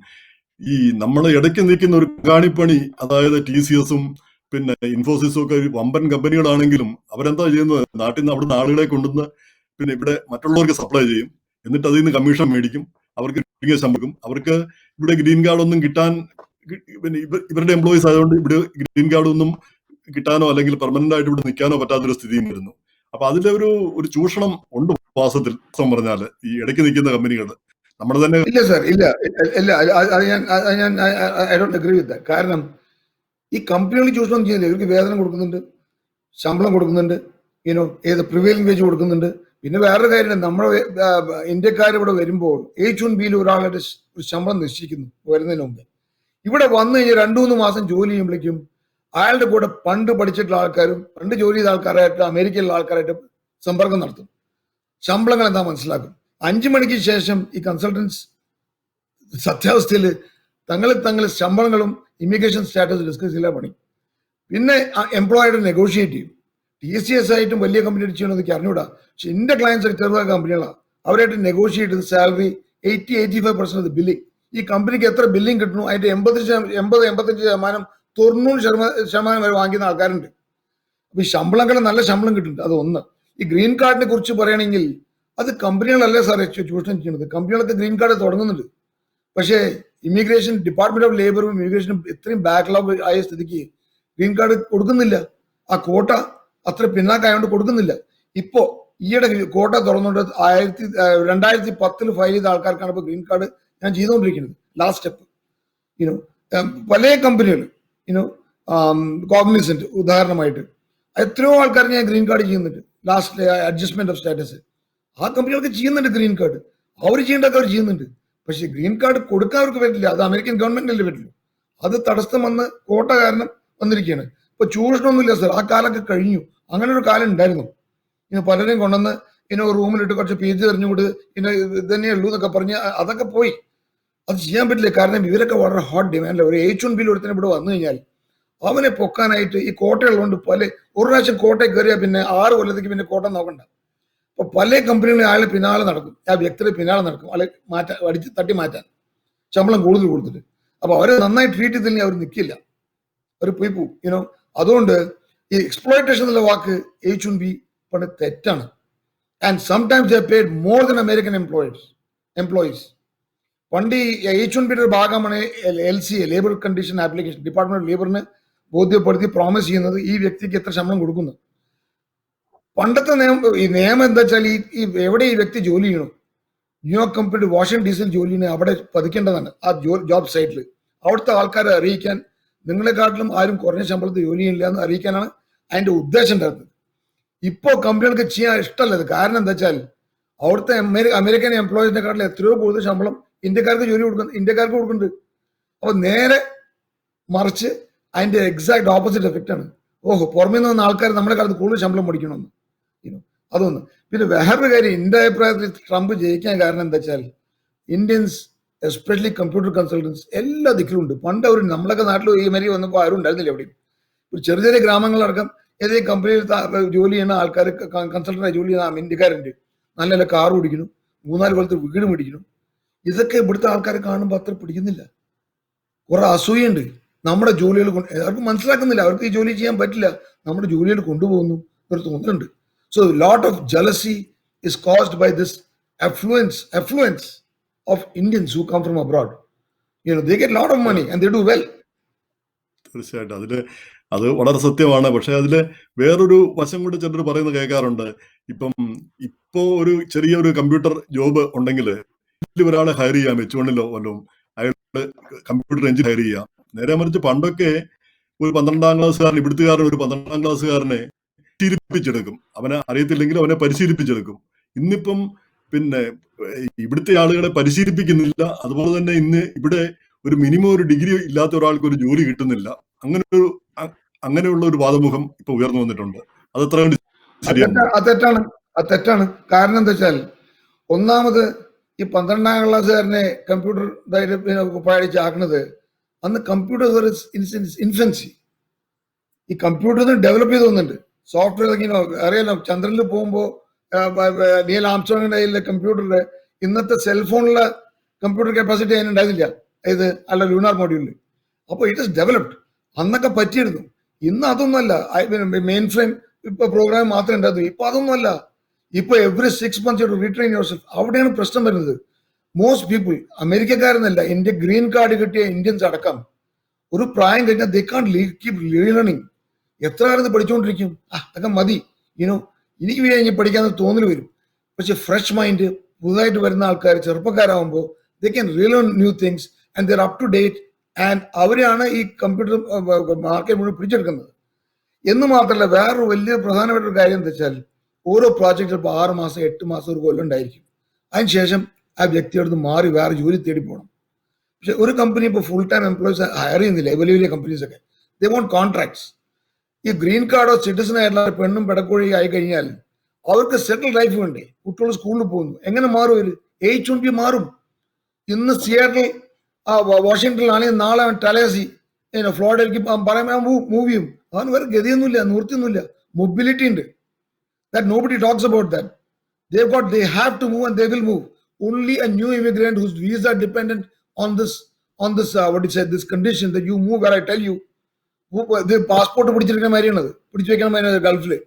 ഈ നമ്മൾ ഇടയ്ക്ക് നിൽക്കുന്ന ഒരു കാണിപ്പണി, അതായത് TCS-ഉം പിന്നെ ഇൻഫോസിസും ഒക്കെ വമ്പൻ കമ്പനികളാണെങ്കിലും അവരെന്താ ചെയ്യുന്നത്? നാട്ടിൽ നിന്ന് അവിടുന്ന് ആളുകളെ കൊണ്ടുവന്ന് പിന്നെ ഇവിടെ മറ്റുള്ളവർക്ക് സപ്ലൈ ചെയ്യും. എന്നിട്ട് അതിൽ നിന്ന് കമ്മീഷൻ മേടിക്കും. അവർക്ക് ശമ്പളം. അവർക്ക് ഇവിടെ ഗ്രീൻ കാർഡ് ഒന്നും കിട്ടാൻ, പിന്നെ ഇവരുടെ എംപ്ലോയീസ് ആയതുകൊണ്ട് ഇവിടെ ഗ്രീൻ കാർഡ് ഒന്നും കിട്ടാനോ അല്ലെങ്കിൽ പെർമനന്റ് ആയിട്ട് ഇവിടെ നിൽക്കാനോ പറ്റാത്തൊരു സ്ഥിതിയും വരുന്നു. അപ്പൊ അതിലെ ഒരു ചൂഷണം ഉണ്ട് വാസത്തിൽ പറഞ്ഞാല് ഈ ഇടയ്ക്ക് നിൽക്കുന്ന കമ്പനികൾ നമ്മുടെ തന്നെ. ഇല്ല സാർ, ഇല്ല, ഞാൻ I don't agree with that. കാരണം ഈ കമ്പനികൾ ചൂഷണം ചെയ്യുന്നില്ല. ഇവർക്ക് വേതനം കൊടുക്കുന്നുണ്ട്, ശമ്പളം കൊടുക്കുന്നുണ്ട്, ഏത് പ്രിവെയിലിംഗ് വേജ് കൊടുക്കുന്നുണ്ട്. പിന്നെ വേറൊരു കാര്യം, നമ്മുടെ ഇന്ത്യക്കാരിവിടെ വരുമ്പോൾ H1Bയിൽ ഒരാളുടെ ഒരു ശമ്പളം നിശ്ചയിക്കുന്നു വരുന്നതിന് മുമ്പ്. ഇവിടെ വന്നു കഴിഞ്ഞാൽ 2-3 മാസം ജോലി ചെയ്യുമ്പോഴേക്കും അയാളുടെ കൂടെ പണ്ട് പഠിച്ചിട്ടുള്ള ആൾക്കാരും പണ്ട് ജോലി ചെയ്ത ആൾക്കാരായിട്ട് അമേരിക്കയിലുള്ള ആൾക്കാരായിട്ട് സമ്പർക്കം നടത്തും. ശമ്പളങ്ങൾ എന്താ മനസ്സിലാക്കും. 5 മണിക്ക് ശേഷം ഈ കൺസൾട്ടൻസ് സത്യാവസ്ഥയിൽ തങ്ങൾ ശമ്പളങ്ങളും ഇമിഗ്രേഷൻ സ്റ്റാറ്റസ് ഡിസ്കസ് ചെയ്യില്ല പണി. പിന്നെ എംപ്ലോയിയുടെ നെഗോഷിയേറ്റ് ചെയ്യും. TCS ആയിട്ടും വലിയ കമ്പനി ചെയ്യണമെന്ന് എനിക്ക് അറിഞ്ഞൂടാ. പക്ഷെ എന്റെ ക്ലയൻസ് ചെറുതായ കമ്പനികളാണ്. അവരായിട്ട് നെഗോഷിയേറ്റ് ചെയ്ത് സാലറി 80-85% ബില്ലിംഗ്. ഈ കമ്പനിക്ക് എത്ര ബില്ലിംഗ് കിട്ടുന്നു അതിന്റെ 80-85%, 90% വരെ വാങ്ങിക്കുന്ന ആൾക്കാരുണ്ട്. അപ്പൊ ഈ ശമ്പളങ്ങൾ നല്ല ശമ്പളം കിട്ടുന്നുണ്ട്. അത് ഒന്ന്. ഈ ഗ്രീൻ കാർഡിനെ കുറിച്ച് പറയുകയാണെങ്കിൽ അത് കമ്പനികളല്ലേ സാറേ ചൂഷണം ചെയ്യുന്നത്. കമ്പനികളൊക്കെ ഗ്രീൻ കാർഡ് തുടങ്ങുന്നുണ്ട്. പക്ഷേ ഇമിഗ്രേഷൻ ഡിപ്പാർട്ട്മെന്റ് ഓഫ് ലേബറും ഇമിഗ്രേഷനും ഇത്രയും ബാക്ക്ലോഗ് ആയ സ്ഥിതിക്ക് ഗ്രീൻ കാർഡ് കൊടുക്കുന്നില്ല. ആ കോട്ട അത്ര പിന്നാക്കായതുകൊണ്ട് കൊടുക്കുന്നില്ല. ഇപ്പോ ഈയിടെ കോട്ട തുറന്നുകൊണ്ട് 2010 ഫയൽ ചെയ്ത ആൾക്കാർക്കാണ് ഇപ്പൊ ഗ്രീൻ കാർഡ് ഞാൻ ചെയ്തുകൊണ്ടിരിക്കുന്നത്. ലാസ്റ്റ് സ്റ്റെപ്പ് പല കമ്പനികൾ കോഗ്നിസന്റ് ഉദാഹരണമായിട്ട് എത്രയോ ആൾക്കാർ ഞാൻ ഗ്രീൻ കാർഡ് ചെയ്യുന്നുണ്ട്, ലാസ്റ്റ് അഡ്ജസ്റ്റ്മെന്റ് ഓഫ് സ്റ്റാറ്റസ്. ആ കമ്പനികൾക്ക് ചെയ്യുന്നുണ്ട് ഗ്രീൻ കാർഡ്, അവർ ചെയ്യേണ്ടതൊക്കെ അവർ ചെയ്യുന്നുണ്ട്. പക്ഷെ ഗ്രീൻ കാർഡ് കൊടുക്കാൻ അവർക്ക് പറ്റില്ല, അത് അമേരിക്കൻ ഗവൺമെന്റിനല്ലേ പറ്റുള്ളൂ. അത് തടസ്സം വന്ന് കോട്ട കാരണം വന്നിരിക്കുകയാണ്. ഇപ്പൊ ചൂഷണമൊന്നുമില്ല സർ, ആ കാലമൊക്കെ കഴിഞ്ഞു. അങ്ങനെ ഒരു കാലം ഉണ്ടായിരുന്നു. പലരെയും കൊണ്ടുവന്ന് റൂമിലിട്ട് കുറച്ച് പേജ് എറിഞ്ഞുകൊണ്ട് ഇത് തന്നെയുള്ളൂ എന്നൊക്കെ പറഞ്ഞ് അതൊക്കെ പോയി. അത് ചെയ്യാൻ പറ്റില്ല. കാരണം ഇവരൊക്കെ വളരെ ഹോട്ട് ഡിമാൻഡില്ല. ഒരു H1B ഒരുത്തിന് ഇവിടെ വന്നു കഴിഞ്ഞാൽ അവനെ പൊക്കാനായിട്ട് ഈ കോട്ടയുള്ളതുകൊണ്ട് ഒരു പ്രാവശ്യം കോട്ടയിൽ കയറിയാൽ പിന്നെ 6 കൊല്ലത്തേക്ക് പിന്നെ കോട്ട നോക്കണ്ട. അപ്പൊ പല കമ്പനികളും അയാളെ പിന്നാലെ നടക്കും, ആ വ്യക്തിയുടെ പിന്നാലെ നടക്കും, അയാളെ തട്ടി മാറ്റാൻ ശമ്പളം കൂടുതൽ കൊടുത്തിട്ട്. അപ്പൊ അവരെ നന്നായി ട്രീറ്റ് ചെയ്തില്ലെങ്കിൽ അവർ നിൽക്കില്ല, അവർ പോയി പോകും. അതുകൊണ്ട് ഈ എക്സ്പ്ലോയിറ്റേഷൻ എന്നുള്ള വാക്ക് H1B പണ്ട് തെറ്റാണ്. And sometimes they paid more than American employees. പണ്ട് ഈ H1Bയുടെ ഭാഗമാണ് LCA, labour condition application. Department of ലേബറിന് ബോധ്യപ്പെടുത്തി പ്രോമിസ് ചെയ്യുന്നത് ഈ വ്യക്തിക്ക് എത്ര ശമ്പളം കൊടുക്കുന്നു. പണ്ടത്തെ നിയമം എന്താ വെച്ചാൽ എവിടെ ഈ വ്യക്തി ജോലി ചെയ്യണം, ന്യൂയോർക്ക് കമ്പനി വാഷിംഗ്ടൺ DC ജോലി ചെയ്യണേ അവിടെ പതിക്കേണ്ടതാണ് ആ ജോബ് സൈറ്റിൽ. അവിടുത്തെ ആൾക്കാരെ അറിയിക്കാൻ നിങ്ങളെക്കാട്ടിലും ആരും കുറഞ്ഞ ശമ്പളത്തിൽ ജോലി ചെയ്യില്ല എന്ന് അറിയിക്കാനാണ് അതിന്റെ ഉദ്ദേശം ഉണ്ടായിരുന്നത്. ഇപ്പോൾ കമ്പനികൾക്ക് ചെയ്യാൻ ഇഷ്ടമല്ലത്. കാരണം എന്താ വെച്ചാൽ അവിടുത്തെ അമേരിക്കൻ എംപ്ലോയീസിനെക്കാട്ടിലും എത്രയോ കൂടുതൽ ശമ്പളം ഇന്ത്യക്കാർക്ക് കൊടുക്കുന്നുണ്ട്. അപ്പൊ നേരെ മറിച്ച് അതിന്റെ എക്സാക്ട് ഓപ്പോസിറ്റ് എഫക്റ്റ് ആണ്. ഓഹോ, പുറമേ നിന്ന് വന്ന ആൾക്കാർ നമ്മുടെ കാലത്ത് കൂടുതൽ ശമ്പളം പഠിക്കണമെന്ന്. അതൊന്ന്. പിന്നെ വേറൊരു കാര്യം, എന്റെ അഭിപ്രായത്തിൽ ട്രംപ് ജയിക്കാൻ കാരണം എന്താ വെച്ചാൽ ഇന്ത്യൻസ് എസ്പെഷ്യലി കമ്പ്യൂട്ടർ കൺസൾട്ടൻസ് എല്ലാ ദിക്കിലും ഉണ്ട്. പണ്ട് അവർ നമ്മളൊക്കെ നാട്ടിൽ ഈ മാതിരി വന്നപ്പോൾ ആരും ഉണ്ടായിരുന്നില്ല എവിടെയും. ഒരു ചെറിയ ചെറിയ ഗ്രാമങ്ങളടക്കം ഏതെങ്കിലും കമ്പനിയിൽ ജോലി ചെയ്യുന്ന ആൾക്കാർ, കൺസൾട്ടന്റായി ജോലി ചെയ്യുന്ന ഇന്ത്യക്കാരുണ്ട്. നല്ല നല്ല കാർ ഓടിക്കുന്നു, 3-4 കൊല്ലത്ത് വീട് മേടിക്കുന്നു. ഇതൊക്കെ ഇവിടുത്തെ ആൾക്കാരെ കാണുമ്പോൾ അത്ര പിടിക്കുന്നില്ല. കുറെ അസൂയുണ്ട്. നമ്മുടെ ജോലികൾ അവർക്ക് മനസ്സിലാക്കുന്നില്ല, അവർക്ക് ഈ ജോലി ചെയ്യാൻ പറ്റില്ല, നമ്മുടെ ജോലികൾ കൊണ്ടുപോകുന്നു ഒരു തോന്നലുണ്ട്. So lot of jealousy is caused by this affluence of Indians who come from abroad. They get a lot of money and they do well. തീർച്ചയായിട്ടും അത് വളരെ സത്യമാണ്. പക്ഷെ അതില് വേറൊരു വശം കൂടി ചിലർ പറയുന്നത് കേൾക്കാറുണ്ട്. ഇപ്പോ ഒരു ചെറിയൊരു കമ്പ്യൂട്ടർ ജോബ് ഉണ്ടെങ്കിൽ ഒരാളെ ഹയർ ചെയ്യാം, H1 വല്ലതും അയാള് കമ്പ്യൂട്ടർ എഞ്ചിൻ ഹയർ ചെയ്യാം. നേരെ മറിച്ച് പണ്ടൊക്കെ ഒരു 12ാം ക്ലാസ്സുകാരൻ, ഇവിടുത്തുകാരൻ ഒരു 12ാം ക്ലാസ്സുകാരനെ പരിശീലിപ്പിച്ചെടുക്കും, അവനെ അറിയത്തില്ലെങ്കിലും അവനെ പരിശീലിപ്പിച്ചെടുക്കും. ഇന്നിപ്പം പിന്നെ ഇവിടുത്തെ ആളുകളെ പരിശീലിപ്പിക്കുന്നില്ല. അതുപോലെ തന്നെ ഇന്ന് ഇവിടെ ഒരു മിനിമം ഒരു ഡിഗ്രി ഇല്ലാത്ത ഒരാൾക്ക് ഒരു ജോലി കിട്ടുന്നില്ല. അങ്ങനെയുള്ള ഒരു വാദമുഖം ഇപ്പൊ ഉയർന്നു വന്നിട്ടുണ്ട്. അത് എത്ര അത് തെറ്റാണ്. കാരണം എന്താ വെച്ചാൽ ഒന്നാമത് ഈ 12ാം ക്ലാസ്സുകാരനെ കമ്പ്യൂട്ടർ പഠിച്ചാക്കുന്നത് അന്ന് കമ്പ്യൂട്ടർ ഇൻഫൻസി. ഈ കമ്പ്യൂട്ടർ ഡെവലപ്പ് ചെയ്ത് വന്നിട്ടുണ്ട്. സോഫ്റ്റ്വെയർ അറിയാലോ, ചന്ദ്രനിൽ പോകുമ്പോൾ നീൽ ആംസ്ട്രോങ്ങിന്റെ കയ്യിലെ കമ്പ്യൂട്ടറിന്റെ ഇന്നത്തെ സെൽഫോണിലെ കമ്പ്യൂട്ടർ കപ്പാസിറ്റി അതിനുണ്ടായിരുന്നില്ല, അല്ല ലൂണാർ മോഡ്യൂളിൽ. അപ്പോൾ ഇറ്റ് ഇസ് ഡെവലപ്ഡ്. അന്നൊക്കെ പറ്റിയിരുന്നു. ഇന്ന് അതൊന്നുമല്ല. മെയിൻ ഫ്രെയിം ഇപ്പൊ പ്രോഗ്രാം മാത്രമേ ഉണ്ടായിരുന്നു. ഇപ്പൊ അതൊന്നുമല്ല. ഇപ്പൊ every 6 months retrain your self. അവിടെയാണ് പ്രശ്നം വരുന്നത്. മോസ്റ്റ് പീപ്പിൾ, അമേരിക്കക്കാരെന്നല്ല, ഗ്രീൻ കാർഡ് കിട്ടിയ ഇന്ത്യൻസ് അടക്കം ഒരു പ്രായം കഴിഞ്ഞാൽ ദേ കാണ്ട് കീപ് ലേണിംഗ്. എത്ര കാലത്ത് പഠിച്ചുകൊണ്ടിരിക്കും? അതൊക്കെ മതി, എനിക്ക് കഴിഞ്ഞ് പഠിക്കാന്ന് തോന്നൽ വരും. പക്ഷെ ഫ്രഷ് മൈൻഡ്, പുതുതായിട്ട് വരുന്ന ആൾക്കാർ, ചെറുപ്പക്കാരാകുമ്പോൾ they can relearn new things and they're up to date. And അവരെയാണ് ഈ കമ്പ്യൂട്ടർ മാർക്കറ്റ് മുഴുവൻ പിടിച്ചെടുക്കുന്നത്. എന്ന് മാത്രമല്ല, വേറൊരു വലിയ പ്രധാനപ്പെട്ട ഒരു കാര്യം എന്താ വെച്ചാൽ ഓരോ പ്രോജക്റ്റ് ഇപ്പോൾ 6 മാസം 8 മാസം ഒരു കൊല്ലം ഉണ്ടായിരിക്കും. അതിനുശേഷം ആ വ്യക്തിയോട് മാറി വേറെ ജോലി തേടി പോകണം. പക്ഷെ ഒരു കമ്പനി ഇപ്പോൾ ഫുൾ ടൈം എംപ്ലോയീസ് ഹയർ ചെയ്യുന്നില്ല. വലിയ വലിയ കമ്പനീസൊക്കെ ദേ വോണ്ട് കോൺട്രാക്ട്സ്. ഈ ഗ്രീൻ കാർഡോ സിറ്റിസൺ ആയിട്ടുള്ള പെണ്ണും പെടക്കോഴി ആയി കഴിഞ്ഞാൽ അവർക്ക് സെറ്റിൽ ലൈഫ് വേണ്ടേ? കുട്ടികൾ സ്കൂളിൽ പോകുന്നു, എങ്ങനെ മാറും? ഒരു H1B മാറും. ഇന്ന് സിയാറ്റിൽ വാഷിംഗ്ടണിലാണെങ്കിൽ നാളെ ടലേസി ഫ്ലോറിഡയിലേക്ക് പറയുമ്പോൾ മൂവ് ചെയ്യും. അവന് വേറെ ഗതിയൊന്നുമില്ല, നിവൃത്തിയൊന്നുമില്ല. മൊബിലിറ്റി ഉണ്ട്. That nobody talks about that. They have to move and they will move. Only a new immigrant whose visa dependent on this this condition that you move where I tell you, passport പിടിച്ചിരിക്കുന്ന മാതിരിയാണത്, പിടിച്ചു വെക്കണം ഗൾഫില്.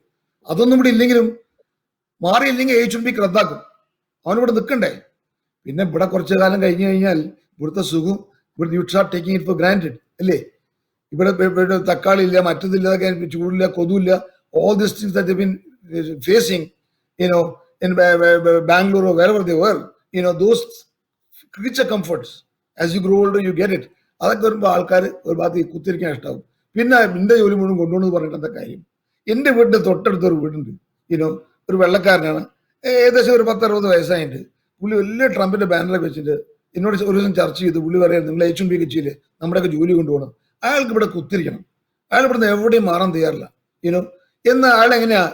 അതൊന്നും ഇവിടെ ഇല്ലെങ്കിലും മാറിയില്ലെങ്കിൽ H1B റദ്ദാക്കും. അവനിവിടെ നിൽക്കണ്ടേ? പിന്നെ ഇവിടെ കുറച്ചു കാലം കഴിഞ്ഞു കഴിഞ്ഞാൽ ഇവിടുത്തെ സുഖം, ഇവിടെ you start taking it for granted അല്ലേ? ഇവിടെ തക്കാളി ഇല്ല, മറ്റതില്ല, ചൂടില്ല, കൊതുവില്ല. All these things that they've been facing, in Bangalore or wherever they were, those creature comforts, as you grow older you get it. അതൊക്കെ വരുമ്പോൾ ആൾക്കാർ ഒരു ഭാഗത്ത് കുത്തിരിക്കാൻ ഇഷ്ടമാവും. പിന്നെ നിന്റെ ജോലി മുഴുവൻ കൊണ്ടുപോകണമെന്ന് പറഞ്ഞിട്ട് എന്താ കാര്യം? എൻ്റെ വീടിൻ്റെ തൊട്ടടുത്തൊരു വീടുണ്ട്, യുനോ, ഒരു വെള്ളക്കാരനാണ്, ഏകദേശം ഒരു 10-60 വയസ്സായിട്ട്. പുള്ളി വലിയ ട്രംപിന്റെ ബാനറൊക്കെ വെച്ചിട്ട് എന്നോട് ഒരു ദിവസം ചർച്ച ചെയ്ത് പുള്ളി പറയാം, നിങ്ങൾ H1B ഒക്കെ ചെയ്യില്ലേ, നമ്മുടെയൊക്കെ ജോലി കൊണ്ടുപോകണം, അയാൾക്ക് ഇവിടെ കുത്തിരിക്കണം, അയാൾ ഇവിടുന്ന് എവിടെയും മാറാൻ തയ്യാറില്ല, യുനോ. എന്നാൽ അയാൾ എങ്ങനെയാ,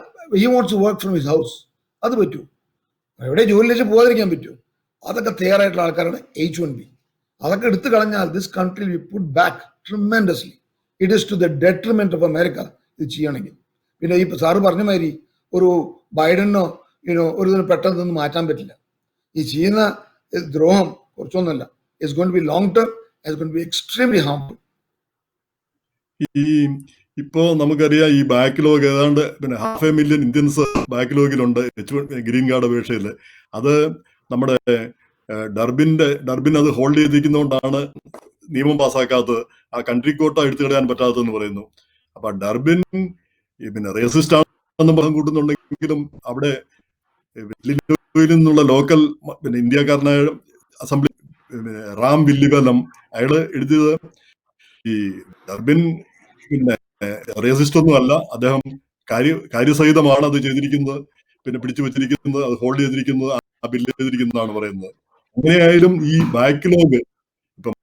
he wants to work from his house. അത് പറ്റൂ? എവിടെ ജോലി വെച്ച് പോകാതിരിക്കാൻ പറ്റുമോ? അതൊക്കെ തയ്യാറായിട്ടുള്ള ആൾക്കാരാണ് H1B. അതൊക്കെ എടുത്തു കളഞ്ഞാൽ this country we put back tremendously. It is to the detriment of America ഇത് ചെയ്യണമെങ്കിൽ. പിന്നെ ഈ സാറ് പറഞ്ഞ മാതിരി ഒരു ബൈഡനോ ഒരു ഇതിന് പെട്ടെന്നൊന്നും മാറ്റാൻ പറ്റില്ല. ഈ ചെയ്യുന്ന ദ്രോഹം കുറച്ചൊന്നുമല്ല. It's going to be long term, it's going to be extremely harmful. ഈ ഇപ്പോ നമുക്കറിയാം ഈ ബാക്ക്ലോഗ് ഏതാണ്ട് 500,000 ഇന്ത്യൻസ് ബാക്ക്ലോഗിലുണ്ട് ഗ്രീൻ കാർഡ് അപേക്ഷയിൽ. അത് നമ്മുടെ ഡർബിൻ അത് ഹോൾഡ് ചെയ്തിരിക്കുന്നതുകൊണ്ടാണ് നിയമം പാസ്സാക്കാത്തത്, ആ കൺട്രി കോട്ട എടുത്തു കളയാൻ പറ്റാത്തതെന്ന് പറയുന്നു. അപ്പൊ ഡർബിൻ റേസിസ്റ്റ് ആണെന്ന് പറഞ്ഞു കൂട്ടുന്നുണ്ടെങ്കിലും അവിടെ ഡൽഹിയിൽ നിന്നുള്ള ലോക്കൽ ഇന്ത്യക്കാരനായ അസംബ്ലി റാം വില്ലിബലം അയാള് എഴുതിയത് ഈ ഡർബിൻ റേസിസ്റ്റ് ഒന്നും അല്ല, അദ്ദേഹം കാര്യസഹിതമാണ് അത് ചെയ്തിരിക്കുന്നത്, പിടിച്ചു വെച്ചിരിക്കുന്നത്, അത് ഹോൾഡ് ചെയ്തിരിക്കുന്നത്, ആ ബില്ല് ചെയ്തിരിക്കുന്നതാണ് പറയുന്നത്. അങ്ങനെയായാലും ഈ ബാക്ക്ലോഗ് ഇപ്പം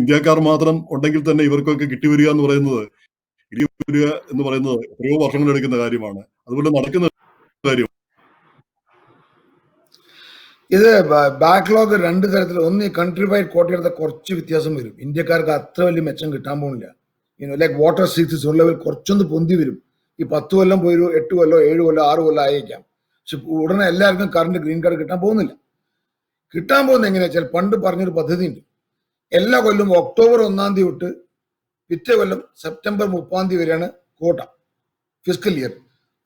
ഇന്ത്യക്കാർ മാത്രം ഉണ്ടെങ്കിൽ തന്നെ ഇവർക്കൊക്കെ കിട്ടിവരിക എന്ന് പറയുന്നത് എത്രയോ വർഷങ്ങൾ എടുക്കുന്ന കാര്യമാണ്. അതുപോലെ നടക്കുന്ന കാര്യം. ഇത് ബാക്ക്ലോഗ് രണ്ട് തരത്തിൽ. ഒന്ന്, ഈ കൺട്രി വൈഡ് കോട്ടയെടുത്ത കുറച്ച് വ്യത്യാസം വരും. ഇന്ത്യക്കാർക്ക് അത്ര വലിയ മെച്ചം കിട്ടാൻ പോകുന്നില്ല. ലൈക്ക് വാട്ടർ സീസസ് ഉള്ളവർ കുറച്ചൊന്ന് പൊന്തി വരും. ഈ 10 കൊല്ലം പോയി 8 കൊല്ലോ 7 കൊല്ലോ 6 കൊല്ലം ആയേക്കാം. പക്ഷെ ഉടനെ എല്ലാവർക്കും കറണ്ട് ഗ്രീൻ കാർഡ് കിട്ടാൻ പോകുന്നില്ല. കിട്ടാൻ പോകുന്നത് എങ്ങനെയാ വെച്ചാൽ, പണ്ട് പറഞ്ഞൊരു പദ്ധതി ഉണ്ട്. എല്ലാ കൊല്ലവും ഒക്ടോബർ 1 തൊട്ട് പിറ്റേ കൊല്ലം സെപ്റ്റംബർ 30 വരെയാണ് കോട്ട, ഫിസ്ക്കൽ ഇയർ.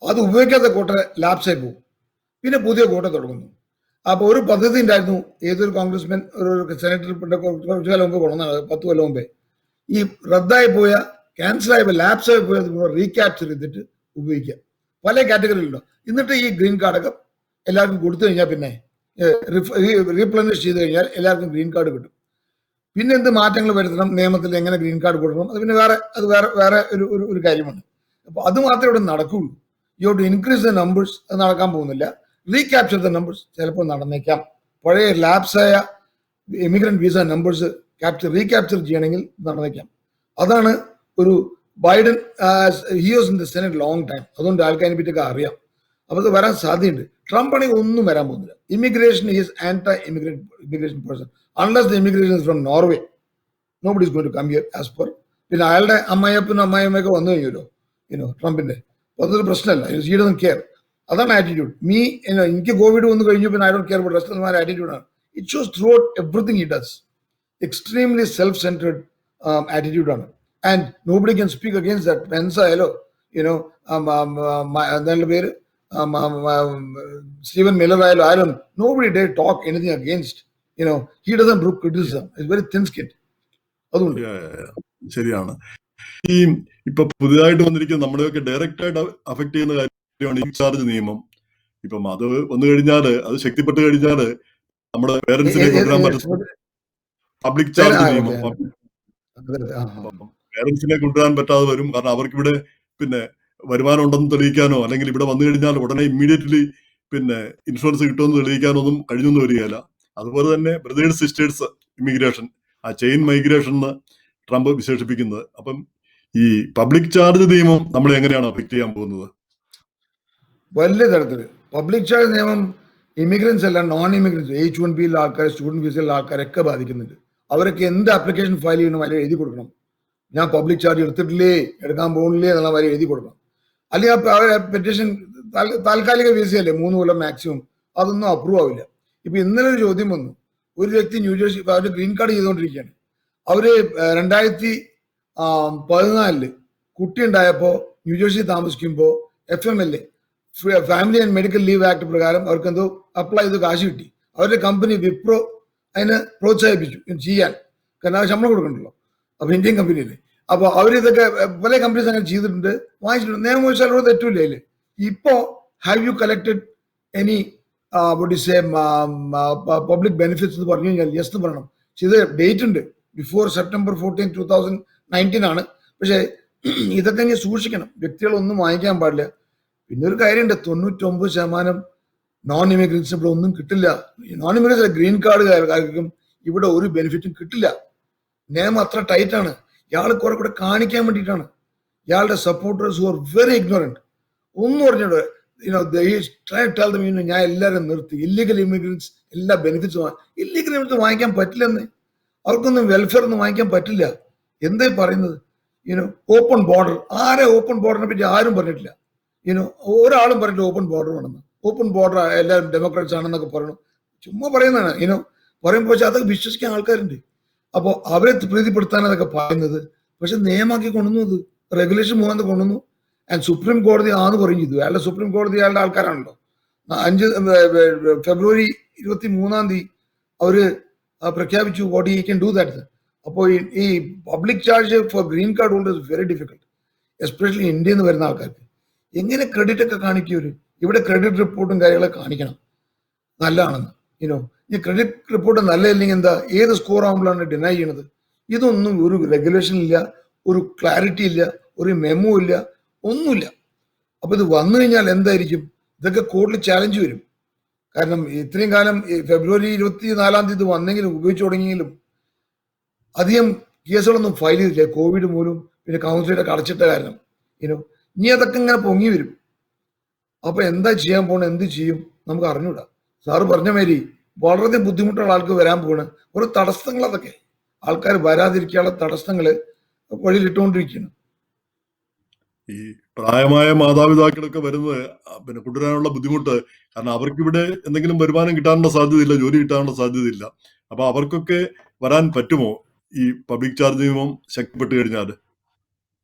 അത് ഉപയോഗിക്കാത്ത കോട്ട ലാപ്സായി പോകും, പിന്നെ പുതിയ കോട്ട തുടങ്ങുന്നു. അപ്പോൾ ഒരു പദ്ധതി ഉണ്ടായിരുന്നു, ഏതൊരു കോൺഗ്രസ്മാൻ ഒരു സെനറ്റർ കുറച്ചു കാലം മുമ്പ് കൊണ്ടുവന്നാണ്, 10 കൊല്ലം മുമ്പേ. ഈ റദ്ദായി പോയ, ക്യാൻസലായി പോയ, ലാപ്സായി പോയത് റീക്യാപ്ചർ ചെയ്തിട്ട് ഉപയോഗിക്കുക. പല കാറ്റഗറിയിലുണ്ടോ. എന്നിട്ട് ഈ ഗ്രീൻ കാർഡൊക്കെ എല്ലാവർക്കും കൊടുത്തു കഴിഞ്ഞാൽ, പിന്നെ റീപ്ലനിഷ് ചെയ്ത് കഴിഞ്ഞാൽ എല്ലാവർക്കും ഗ്രീൻ കാർഡ് കിട്ടും. പിന്നെ എന്ത് മാറ്റങ്ങൾ വരുത്തണം, നിയമത്തിൽ എങ്ങനെ ഗ്രീൻ കാർഡ് കൊടുക്കണം, അത് പിന്നെ വേറെ ഒരു കാര്യമാണ്. അപ്പോൾ അത് മാത്രമേ ഇവിടെ നടക്കുകയുള്ളൂ. You have to increase the numbers, അത് നടക്കാൻ പോകുന്നില്ല. റീക്യാപ്ചർ ദ നമ്പേഴ്സ് ചിലപ്പോൾ നടന്നേക്കാം. പഴയ ലാപ്സായ ഇമിഗ്രന്റ് വിസ നമ്പേഴ്സ് റീക്യാപ്ചർ ചെയ്യണമെങ്കിൽ നടന്നേക്കാം. അതാണ് ഒരു Biden he was in the Senate long time. അതുകൊണ്ട് ആൾക്കാരെ പറ്റിയൊക്കെ അറിയാം. അപ്പോൾ അത് വരാൻ സാധ്യതയുണ്ട്. ട്രംപ് ആണെങ്കിൽ ഒന്നും വരാൻ പോകുന്നില്ല. Immigration is anti immigration person unless the immigration from Norway. Nobody is going to come here as per. പിന്നെ അയാളുടെ അമ്മായിയപ്പനും അമ്മായിയമ്മയൊക്കെ വന്നു കഴിഞ്ഞല്ലോ ട്രംപിന്റെ. അപ്പോൾ അതൊരു പ്രശ്നമല്ല. He doesn't care. അതാണ് ആറ്റിറ്റ്യൂഡ്. എനിക്ക് കോവിഡ് വന്നു കഴിഞ്ഞു, പിന്നെ I don't care about rest of my ആറ്റിറ്റ്യൂഡാണ്. It shows throughout everything he does. Extremely self centred ആറ്റിറ്റ്യൂഡാണ്. And nobody can speak against that. Pence ആയാലോ, എന്താണ് പേര്, സ്റ്റീവൻ മില്ലർ ആയാലും ആരും, nobody they talk anything against. He doesn't brook criticism. It's very thin skin. അതുകൊണ്ട് ശരിയാണ്. ഈ ഇപ്പൊ പുതിയതായിട്ട് വന്നിരിക്കുന്ന നമ്മുടെയൊക്കെ ഡയറക്റ്റ് ആയിട്ട് അഫക്ട് ചെയ്യുന്ന കാര്യമാണ് ഈ ചാർജ് നിയമം. ഇപ്പം അത് വന്നു കഴിഞ്ഞാല്, അത് ശക്തിപ്പെട്ട് കഴിഞ്ഞാല് നമ്മുടെ പേരൻസിനെ കൊണ്ടുവരാൻ പറ്റും. പബ്ലിക് ചാർജ് നിയമം പേരൻസിനെ കൊണ്ടുവരാൻ പറ്റാതെ വരും. കാരണം അവർക്ക് ഇവിടെ പിന്നെ വരുമാനം ഉണ്ടെന്ന് തെളിയിക്കാനോ, അല്ലെങ്കിൽ ഇവിടെ വന്നു കഴിഞ്ഞാൽ ഉടനെ ഇമ്മീഡിയറ്റ്ലി പിന്നെ ഇൻഷുറൻസ് കിട്ടുമെന്ന് തെളിയിക്കാനോ ഒന്നും കഴിഞ്ഞൊന്നും വരികയില്ല. അതുപോലെ തന്നെ ബ്രദേഴ്സ് സിസ്റ്റേഴ്സ് ഇമിഗ്രേഷൻ, ആ ചെയിൻ മൈഗ്രേഷൻ എന്ന് ട്രംപ് വിശേഷിപ്പിക്കുന്നത്. അപ്പം ഈ പബ്ലിക് ചാർജ് നിയമം നമ്മളെ എങ്ങനെയാണ് അഫക്ട് ചെയ്യാൻ പോകുന്നത്? വലിയ തരത്തിൽ പബ്ലിക് ചാർജ് നിയമം ഇമിഗ്രൻസ് അല്ല, നോൺ ഇമിഗ്രൻസ്, H1B ആൾക്കാർ, സ്റ്റുഡന്റ് വിസയിലുള്ള ആൾക്കാരൊക്കെ ബാധിക്കുന്നുണ്ട്. അവരൊക്കെ എന്ത് ആപ്ലിക്കേഷൻ ഫയൽ ചെയ്യണം അതിൽ എഴുതി കൊടുക്കണം, ഞാൻ പബ്ലിക് ചാർജ് എടുത്തിട്ടില്ലേ, എടുക്കാൻ പോകുന്നില്ലേ എന്നുള്ള കാര്യം എഴുതി കൊടുക്കണം. അല്ലെങ്കിൽ അവരെ പെറ്റീഷൻ താൽക്കാലിക വിസയല്ലേ, 3 കൊല്ലം മാക്സിമം, അതൊന്നും അപ്രൂവ് ആവില്ല. ഇപ്പൊ ഇന്നലെ ഒരു ചോദ്യം വന്നു. ഒരു വ്യക്തി ന്യൂജേഴ്സി, അവർ ഗ്രീൻ കാർഡ് ചെയ്തുകൊണ്ടിരിക്കുകയാണ്. അവര് 2014 കുട്ടി ഉണ്ടായപ്പോ ന്യൂജേഴ്സി താമസിക്കുമ്പോൾ FMLA, family and medical leave act പ്രകാരം അവർക്ക് എന്തോ അപ്ലൈ ചെയ്ത് കാശ് കിട്ടി. അവരുടെ കമ്പനി വിപ്രോ അതിനെ പ്രോത്സാഹിപ്പിച്ചു ചെയ്യാൻ, കാരണം അവർ ശമ്പളം കൊടുക്കണ്ടല്ലോ. അപ്പൊ ഇന്ത്യൻ കമ്പനിയല്ലേ. അപ്പൊ അവരിതൊക്കെ പല കമ്പനീസ് അങ്ങനെ ചെയ്തിട്ടുണ്ട്, വാങ്ങിച്ചിട്ടുണ്ട്. നിയമം വെച്ചാൽ അവിടെ തെറ്റില്ല അതില്. ഇപ്പോ have you collected any public benefits എന്ന് പറഞ്ഞു കഴിഞ്ഞാൽ യെസ് എന്ന് പറയണം. പക്ഷെ ഇത് ഡേറ്റ് ഉണ്ട്, ബിഫോർ സെപ്റ്റംബർ 14, 2019 ആണ്. പക്ഷെ ഇതൊക്കെ ഇനി സൂക്ഷിക്കണം. വ്യക്തികളൊന്നും വാങ്ങിക്കാൻ പാടില്ല. പിന്നെ ഒരു കാര്യമുണ്ട്, 99% നോൺ ഇമിഗ്രൻസിന് ഇവിടെ ഒന്നും കിട്ടില്ല. നോൺ ഇമിഗ്രൻസ് ഗ്രീൻ കാർഡുകാർക്കും ഇവിടെ ഒരു ബെനിഫിറ്റും കിട്ടില്ല. നിയമം അത്ര ടൈറ്റാണ്. ഇയാൾ കുറെ കൂടെ കാണിക്കാൻ വേണ്ടിയിട്ടാണ്. ഇയാളുടെ supporters who are very ignorant ഒന്നും പറഞ്ഞിട്ട് ഞാൻ എല്ലാവരും നിർത്തി. ഇല്ലീഗൽ ഇമിഗ്രൻസ് എല്ലാ ബെനിഫിറ്റ്സും ഇല്ലീഗൽ ഇമിഗ്രൻസ് വാങ്ങിക്കാൻ പറ്റില്ലെന്ന്. അവർക്കൊന്നും വെൽഫെയർ ഒന്നും വാങ്ങിക്കാൻ പറ്റില്ല. എന്തേ പറയുന്നത്? Open border. ആരെ ഓപ്പൺ ബോർഡറിനെ പറ്റി ആരും പറഞ്ഞിട്ടില്ല. ഒരാളും പറഞ്ഞിട്ട് ഓപ്പൺ ബോർഡർ വേണമെന്ന്. ഓപ്പൺ ബോർഡർ എല്ലാവരും ഡെമോക്രാറ്റ്സ് ആണെന്നൊക്കെ പറയണം. ചുമ്മാ പറയുന്നതാണ്. പറയുമ്പോൾ പക്ഷെ അതൊക്കെ വിശ്വസിക്കാൻ ആൾക്കാരുണ്ട്. അപ്പോൾ അവരെ പ്രീതിപ്പെടുത്താൻ അതൊക്കെ പറയുന്നത്. പക്ഷെ നിയമമാക്കി കൊണ്ടുവന്നു, അത് റെഗുലേഷൻ മുഖാന്തരം കൊണ്ടുവന്നു. ആൻഡ് സുപ്രീം കോടതി ആന്ന് പറയും ചെയ്തു. അയാളുടെ സുപ്രീം കോടതി അയാളുടെ ആൾക്കാരാണല്ലോ. ഫെബ്രുവരി 23 അവര് പ്രഖ്യാപിച്ചു what he can do that. അപ്പോൾ ഈ public charge for green card holders very difficult, especially ഇന്ത്യയിൽ നിന്ന് വരുന്ന ആൾക്കാർക്ക്. എങ്ങനെ ക്രെഡിറ്റ് ഒക്കെ കാണിക്കും? ഇവിടെ ക്രെഡിറ്റ് റിപ്പോർട്ടും കാര്യങ്ങളൊക്കെ കാണിക്കണം നല്ലതാണെന്ന്. ഈ ക്രെഡിറ്റ് റിപ്പോർട്ട് നല്ലതില്ലെങ്കിൽ എന്താ, ഏത് സ്കോർ ആകുമ്പോഴാണ് ഡിനൈ ചെയ്യണത്? ഇതൊന്നും ഒരു റെഗുലേഷൻ ഇല്ല, ഒരു ക്ലാരിറ്റി ഇല്ല, ഒരു മെമ്മോ ഇല്ല, ഒന്നുമില്ല. അപ്പൊ ഇത് വന്നു കഴിഞ്ഞാൽ എന്തായിരിക്കും? ഇതൊക്കെ കോർട്ടിൽ ചാലഞ്ച് വരും. കാരണം ഇത്രയും കാലം ഫെബ്രുവരി 24 ഇത് വന്നെങ്കിലും ഉപയോഗിച്ചു തുടങ്ങിയെങ്കിലും അധികം കേസുകളൊന്നും ഫയൽ ചെയ്തില്ല. കോവിഡ് മൂലം പിന്നെ കൗൺസിലൊക്കെ അടച്ചിട്ട കാരണം. ഇനി അതൊക്കെ ഇങ്ങനെ പൊങ്ങി വരും. അപ്പൊ എന്താ ചെയ്യാൻ പോണ, എന്ത് ചെയ്യും നമുക്ക് അറിഞ്ഞൂടാ. സാറ് പറഞ്ഞ മാതിരി വളരെ ബുദ്ധിമുട്ടുള്ള ആൾക്ക് വരാൻ പോകണ ഓരോ തടസ്സങ്ങൾ, അതൊക്കെ ആൾക്കാർ വരാതിരിക്കാനുള്ള തടസ്സങ്ങള് വഴിയിലിട്ടുകൊണ്ടിരിക്കുകയാണ്. ഈ പ്രായമായ മാതാപിതാക്കളൊക്കെ വരുന്നത് പിന്നെ കൊണ്ടുവരാനുള്ള ബുദ്ധിമുട്ട്, കാരണം അവർക്കിവിടെ എന്തെങ്കിലും വരുമാനം കിട്ടാനുള്ള സാധ്യതയില്ല, ജോലി കിട്ടാനുള്ള സാധ്യതയില്ല. അപ്പൊ അവർക്കൊക്കെ വരാൻ പറ്റുമോ ഈ പബ്ലിക് ചാർജ് നിയമം ശക്തിപ്പെട്ട് കഴിഞ്ഞാൽ?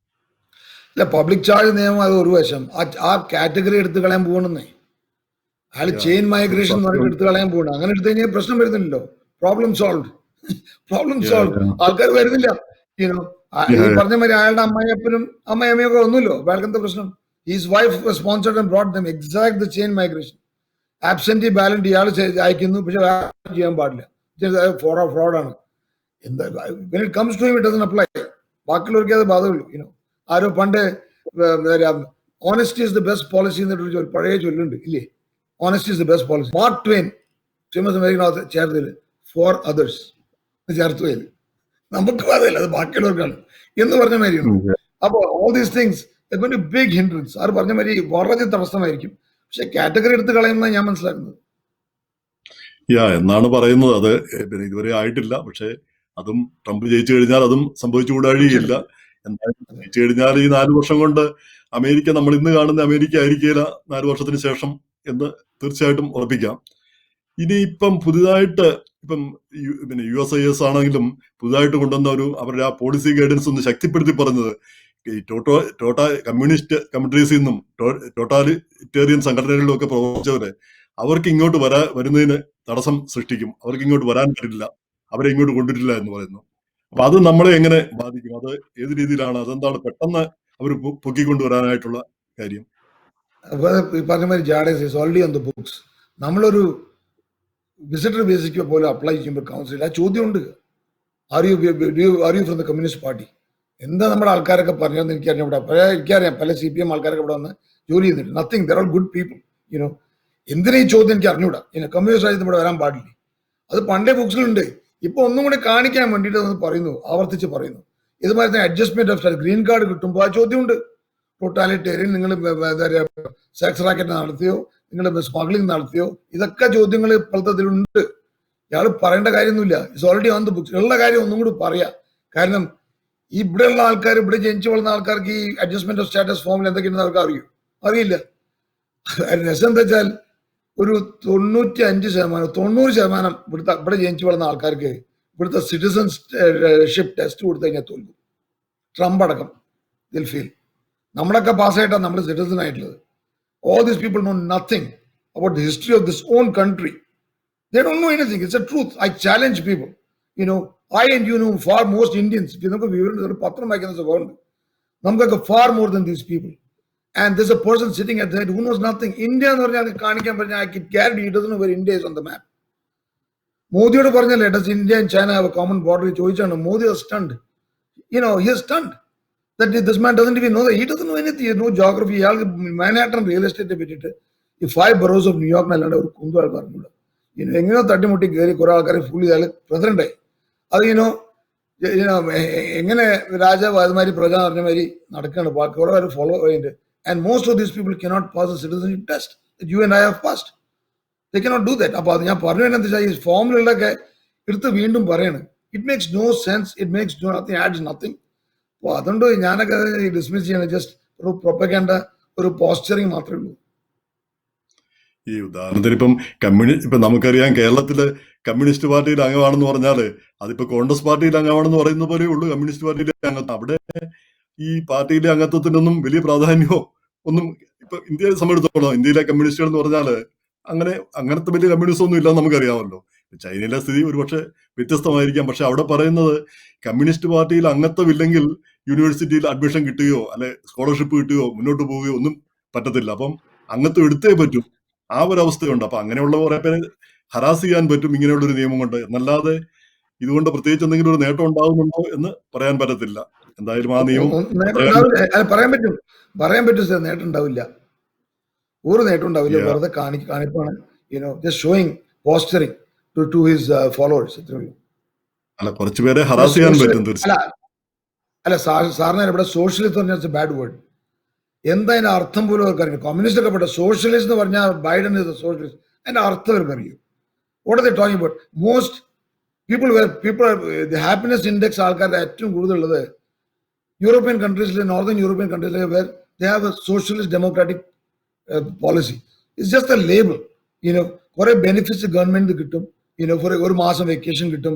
ഇല്ല, പബ്ലിക് ചാർജ് നിയമം അത് ഒരു വശം. ആ കാറ്റഗറി എടുത്ത് കളയാൻ പോകണമെന്നേ. അയാൾ ചെയിൻ മൈഗ്രേഷൻ എന്ന് പറഞ്ഞിട്ട് എടുത്ത് കളയാൻ പോകണം. അങ്ങനെ എടുത്തു കഴിഞ്ഞാൽ പ്രശ്നം വരുന്നില്ലല്ലോ. Problem solve. Problem solve. ആൾക്കാർ വരുന്നില്ല. ഈ പറഞ്ഞ മാതിരി അയാളുടെ അമ്മയമ്മയൊക്കെ ഒന്നുമില്ലോ. അയാൾക്ക് എന്താ പ്രശ്നം? His wife sponsored and brought them exact the chain migration. Absentee ballot ഇയാൾ അയക്കുന്നു, പക്ഷെ ചെയ്യാൻ പാടില്ല. ഫ്രോഡാണ്. എന്താ when it comes to him it doesn't apply. ബാക്കിയുള്ളവർക്ക് അത് ബാധകമുള്ളൂ. ആരോ പണ്ട് honesty is the best policy എന്നിട്ട് പഴയ ചൊല്ലുണ്ട് ഇല്ലേ? Honesty is the best policy. Mark Twain famous American ചേർത്തതിൽ ഫോർ അതേഴ്സ് ചേർത്തതിൽ നമുക്ക് ബാധകമില്ല, അത് ബാക്കിയുള്ളവർക്കാണ് എന്ന് പറഞ്ഞ മാതിരിയാണ്. അപ്പൊ all these things big hindrances. ആര് പറഞ്ഞ മാതിരി വളരെ തടസ്സമായിരിക്കും. പക്ഷെ കാറ്റഗറി എടുത്ത് കളയുന്ന ഞാൻ മനസ്സിലാക്കുന്നത്. എന്നാണ് പറയുന്നത്. അത് പിന്നെ ഇതുവരെ ആയിട്ടില്ല. പക്ഷെ അതും ട്രംപ് ജയിച്ചു കഴിഞ്ഞാൽ അതും സംഭവിച്ചുകൂടാഴിയില്ല. എന്തായാലും ജയിച്ചു കഴിഞ്ഞാൽ ഈ 4 വർഷം കൊണ്ട് അമേരിക്ക നമ്മൾ ഇന്ന് കാണുന്ന അമേരിക്ക ആയിരിക്കില്ല 4 വർഷത്തിന് ശേഷം എന്ന് തീർച്ചയായിട്ടും ഉറപ്പിക്കാം. ഇനിയിപ്പം പുതുതായിട്ട് പിന്നെ USIS ആണെങ്കിലും പുതുതായിട്ട് കൊണ്ടുവന്ന അവരുടെ ആ പോളിസി ഗൈഡൻസ് ഒന്ന് ശക്തിപ്പെടുത്തി പറഞ്ഞത്, ഈ കമ്മ്യൂണിസ്റ്റ് കൺട്രീസിൽ നിന്നും ടോട്ടാലിറ്റേറിയൻ സംഘടനകളിലും ഒക്കെ പ്രവർത്തിച്ചവരെ അവർക്ക് ഇങ്ങോട്ട് വരുന്നതിന് തടസ്സം സൃഷ്ടിക്കും. അവർക്ക് ഇങ്ങോട്ട് വരാൻ പറ്റില്ല, അവരെ ഇങ്ങോട്ട് കൊണ്ടുവരില്ല എന്ന് പറയുന്നു. അപ്പൊ അത് നമ്മളെ എങ്ങനെ ബാധിക്കും? അത് ഏത് രീതിയിലാണ്? അതെന്താണ് പെട്ടെന്ന് അവർ പൊക്കിക്കൊണ്ടുവരാനായിട്ടുള്ള കാര്യം? അപ്പൊ ഈ പറഞ്ഞ മാതിരി ജാഡേസ് is already on the books. നമ്മളൊരു വിസിറ്റർ ബേസിക്ക് പോലെ അപ്ലൈ ചെയ്യുമ്പോൾ കൗൺസിൽ ആ ചോദ്യമുണ്ട്, are you from the communist party? എന്താ നമ്മുടെ ആൾക്കാരൊക്കെ പറഞ്ഞതെന്ന് എനിക്കറിയാം. പല CPM ആൾക്കാരൊക്കെ ഇവിടെ വന്ന് ജോലി ചെയ്തിട്ട് nothing, there are good people. എന്തിനാ ഈ ചോദ്യം എനിക്ക് അറിഞ്ഞൂടാ. കമ്മ്യൂണിസ്റ്റ് രാജ്യത്ത് ഇവിടെ വരാൻ പാടില്ലേ? അത് പണ്ടേ ബുക്സിലുണ്ട്. ഇപ്പൊ ഒന്നും കൂടി കാണിക്കാൻ വേണ്ടിയിട്ട് അത് പറയുന്നു, ആവർത്തിച്ച് പറയുന്നു. ഇതുമാതിരി അഡ്ജസ്റ്റ്മെന്റ് ഓഫ് ഗ്രീൻ കാർഡ് കിട്ടുമ്പോൾ ആ ചോദ്യമുണ്ട്. ടോട്ടാലിറ്റേറിയൻ, നിങ്ങൾ എന്താ പറയുക, സെക്സ് റാക്കറ്റ് നടത്തിയോ, നിങ്ങൾ സ്മഗ്ലിംഗ് നടത്തിയോ, ഇതൊക്കെ ചോദ്യങ്ങൾ ഇപ്പോഴത്തെ ഇതിലുണ്ട്. ഇയാൾ പറയേണ്ട കാര്യമൊന്നുമില്ല. It's already on the books. ഉള്ള കാര്യം ഒന്നും കൂടി പറയാം. കാരണം ഇവിടെയുള്ള ആൾക്കാർ, ഇവിടെ ജനിച്ചു വളർന്ന ആൾക്കാർക്ക് ഈ അഡ്ജസ്റ്റ്മെന്റ് ഓഫ് സ്റ്റാറ്റസ് ഫോമിൽ എന്തൊക്കെയാണെന്ന് അവർക്ക് അറിയില്ല. രസം എന്താ വെച്ചാൽ ഒരു 95%, 90% ഇവിടെ ജനിച്ചു വളർന്ന ആൾക്കാർക്ക് ഇവിടുത്തെ സിറ്റിസൺഷിപ്പ് ടെസ്റ്റ് കൊടുത്തു കഴിഞ്ഞാൽ തോൽക്കും. ട്രംപ് അടക്കം ദിൽ ഫീൽ. നമ്മളൊക്കെ പാസ്സായിട്ടാണ് നമ്മൾ സിറ്റിസൺ ആയിട്ടുള്ളത്. All these people know nothing about the history of this own country. They don't know anything. It's a truth. I challenge people. I and you know far most Indians. Far more than these people. And there's a person sitting at the head who knows nothing. India, I can guarantee he doesn't know where India is on the map. Modi does India and China have a common border? Modi is stunned. He is stunned. that this man doesn't even know that. He doesn't know anything. No geography. അയാൾക്ക് Manhattan real estate പറ്റിയിട്ട് ഈ 5 boroughs of New York അല്ലാണ്ട് ഒരു കുന്തു ആൾക്കാർ അറിഞ്ഞൂടാ. എങ്ങനെയോ തട്ടിമുട്ടി കയറി കുറെ ആൾക്കാരെ ഫുൾ ചെയ്താൽ പ്രസിഡന്റായി. അത് എങ്ങനെ രാജാവ് അതുമാതിരി പ്രജ പറഞ്ഞ മാതിരി നടക്കുകയാണ്. കുറെ പേര് ഫോളോ ചെയ്യുന്നുണ്ട്. And most of these people cannot pass A citizenship test. You and I have passed. They cannot do that. അപ്പൊ അത് ഞാൻ പറഞ്ഞു എന്താ വെച്ചാൽ ഈ ഫോമിലുള്ളതൊക്കെ എടുത്ത് വീണ്ടും പറയാണ്. It makes no sense. It makes no nothing, adds nothing. അപ്പോൾ അതുകൊണ്ട് ഞാനൊക്കെ ഡിസ്മിസ് ചെയ്യണം. ജസ്റ്റ് ഒരു പ്രൊപ്പഗാൻഡ, ഒരു പോസ്ചറിങ് മാത്രമേ ഉള്ളൂ. ഈ ഉദാഹരണത്തിന് ഇപ്പം നമുക്കറിയാം, കേരളത്തില് കമ്മ്യൂണിസ്റ്റ് പാർട്ടിയിൽ അംഗമാണെന്ന് പറഞ്ഞാല് അതിപ്പോ കോൺഗ്രസ് പാർട്ടിയിൽ അംഗമാണെന്ന് പറയുന്ന പോലെ ഉള്ളൂ കമ്മ്യൂണിസ്റ്റ് പാർട്ടിയിലെ അംഗത്വം. അവിടെ ഈ പാർട്ടിയിലെ അംഗത്വത്തിനൊന്നും വലിയ പ്രാധാന്യമോ ഒന്നും ഇപ്പൊ ഇന്ത്യയെ സംബന്ധിച്ചിടത്തോളം, ഇന്ത്യയിലെ കമ്മ്യൂണിസ്റ്റുകൾ എന്ന് പറഞ്ഞാല് അങ്ങനത്തെ വലിയ കമ്മ്യൂണിസം ഒന്നും ഇല്ലെന്ന് നമുക്കറിയാമല്ലോ. ചൈനയിലെ സ്ഥിതി ഒരുപക്ഷെ വ്യത്യസ്തമായിരിക്കാം. പക്ഷെ അവിടെ പറയുന്നത് കമ്മ്യൂണിസ്റ്റ് പാർട്ടിയിൽ അംഗത്വമില്ലെങ്കിൽ യൂണിവേഴ്സിറ്റിയിൽ അഡ്മിഷൻ കിട്ടുകയോ അല്ലെ സ്കോളർഷിപ്പ് കിട്ടുകയോ മുന്നോട്ട് പോവുകയോ ഒന്നും പറ്റത്തില്ല. അപ്പം അംഗത്വം എടുത്തേ പറ്റും. ആ ഒരു അവസ്ഥയുണ്ട്. അപ്പൊ അങ്ങനെയുള്ള കുറെ പേരെ ഹരാസ് ചെയ്യാൻ പറ്റും ഇങ്ങനെയുള്ള ഒരു നിയമം കൊണ്ട്. എന്നല്ലാതെ ഇതുകൊണ്ട് പ്രത്യേകിച്ച് എന്തെങ്കിലും ഒരു നേട്ടം ഉണ്ടാകുന്നുണ്ടോ എന്ന് പറയാൻ പറ്റത്തില്ല. എന്തായാലും ആ നിയമം പറയാൻ പറ്റും സാർ, നേട്ടം ഉണ്ടാവില്ല. ഒരു നേട്ടം ഉണ്ടാവില്ല. വെറുതെ കാണിപ്പാണ്. Just showing posturing to his followers. അല്ല, കുറച്ചുപേരെ ഹറാസ് ചെയ്യാൻ പറ്റും തീർച്ചയായും. അല്ല സാറിന് ഇവിടെ സോഷ്യലിസ്റ്റ് പറഞ്ഞാൽ ബാഡ് വേർഡ്. എന്താ അതിന്റെ അർത്ഥം പോലും അവർക്ക് അറിയാം. കമ്മ്യൂണിസ്റ്റ് ഒക്കെ പെട്ട സോഷ്യലിസ്റ്റ് എന്ന് പറഞ്ഞാൽ ബൈഡൻ ഇസ് എ സോഷ്യലിസ്റ്റ്. അതിന്റെ അർത്ഥം അവർക്ക് അറിയും. What are they talking about? Most people the happiness index ആൾക്കാരുടെ ഏറ്റവും കൂടുതലുള്ളത് യൂറോപ്യൻ കൺട്രീസിലെ, നോർത്തേൺ യൂറോപ്യൻ കൺട്രീസിലെ, where they have a socialist democratic policy. It's just a label. കുറെ ബെനിഫിറ്റ്സ് ഗവൺമെന്റ് കിട്ടും. ഒരു മാസം വെക്കേഷൻ കിട്ടും,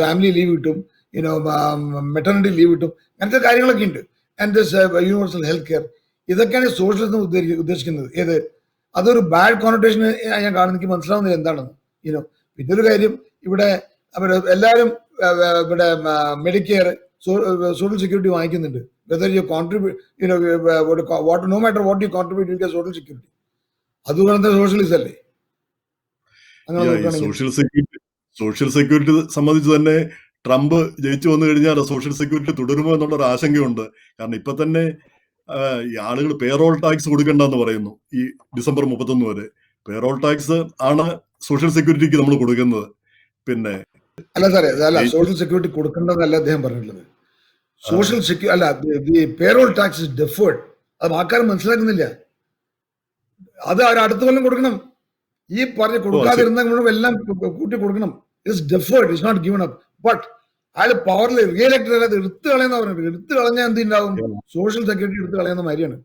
ഫാമിലി ലീവ് കിട്ടും, മെറ്റർണിറ്റി ലീവ് കിട്ടും, അങ്ങനത്തെ കാര്യങ്ങളൊക്കെ ഉണ്ട്. And this universal health care. ഇതൊക്കെയാണ് സോഷ്യലിസം ഉദ്ദേശിക്കുന്നത്. ഏത് അതൊരു ബാഡ് കോണോട്ടേഷൻ ഞാൻ കാണുന്നത്. എനിക്ക് മനസ്സിലാവുന്നില്ല എന്താണെന്ന്. പിന്നെ ഒരു കാര്യം, ഇവിടെ എല്ലാവരും ഇവിടെ മെഡിക്കെയർ, സോഷ്യൽ സെക്യൂരിറ്റി വാങ്ങിക്കുന്നുണ്ട്. Whether you contribute, no matter what you contribute you get social security. അതുകൊണ്ട് സോഷ്യലിസ്റ്റ് അല്ലേ? സോഷ്യൽ സെക്യൂരിറ്റി സംബന്ധിച്ച് തന്നെ ട്രംപ് ജയിച്ചു വന്നു കഴിഞ്ഞാൽ സോഷ്യൽ സെക്യൂരിറ്റി തുടരുമോ എന്നുള്ള ഒരു ആശങ്കയുണ്ട്. കാരണം ഇപ്പൊ തന്നെ ഈ ആളുകൾ പേറോൾ ടാക്സ് കൊടുക്കണ്ടെന്ന് പറയുന്നു. ഈ ഡിസംബർ 31 വരെ പേറോൾ ടാക്സ് ആണ് സോഷ്യൽ സെക്യൂരിറ്റിക്ക് നമ്മൾ കൊടുക്കുന്നത്. പിന്നെ അല്ല സാറേ, അല്ല സോഷ്യൽ സെക്യൂരിറ്റി കൊടുക്കേണ്ടതല്ല അദ്ദേഹം പറഞ്ഞിട്ടുള്ളത്. സോഷ്യൽ സെക്യൂരിറ്റി അല്ല, പേറോൾ ടാക്സ് ഇസ് ഡെഫേർഡ്. അത് ആൾക്കാർ മനസ്സിലാക്കുന്നില്ല. അത് അടുത്ത കൊല്ലം കൊടുക്കണം. ഈ പറഞ്ഞ് കൊടുക്കാതിരുന്ന എല്ലാം കൂട്ടി കൊടുക്കണം. It's deferred, it's not given up. But അയാൾ പവറിൽ റിയലക്ടഡ് അല്ലാതെ എടുത്തു കളയുന്ന പറഞ്ഞത്. എടുത്തു കളഞ്ഞാൽ എന്തുണ്ടാവും? സോഷ്യൽ സെക്യൂരിറ്റി എടുത്തു കളയുന്ന മാതിരിയാണ്.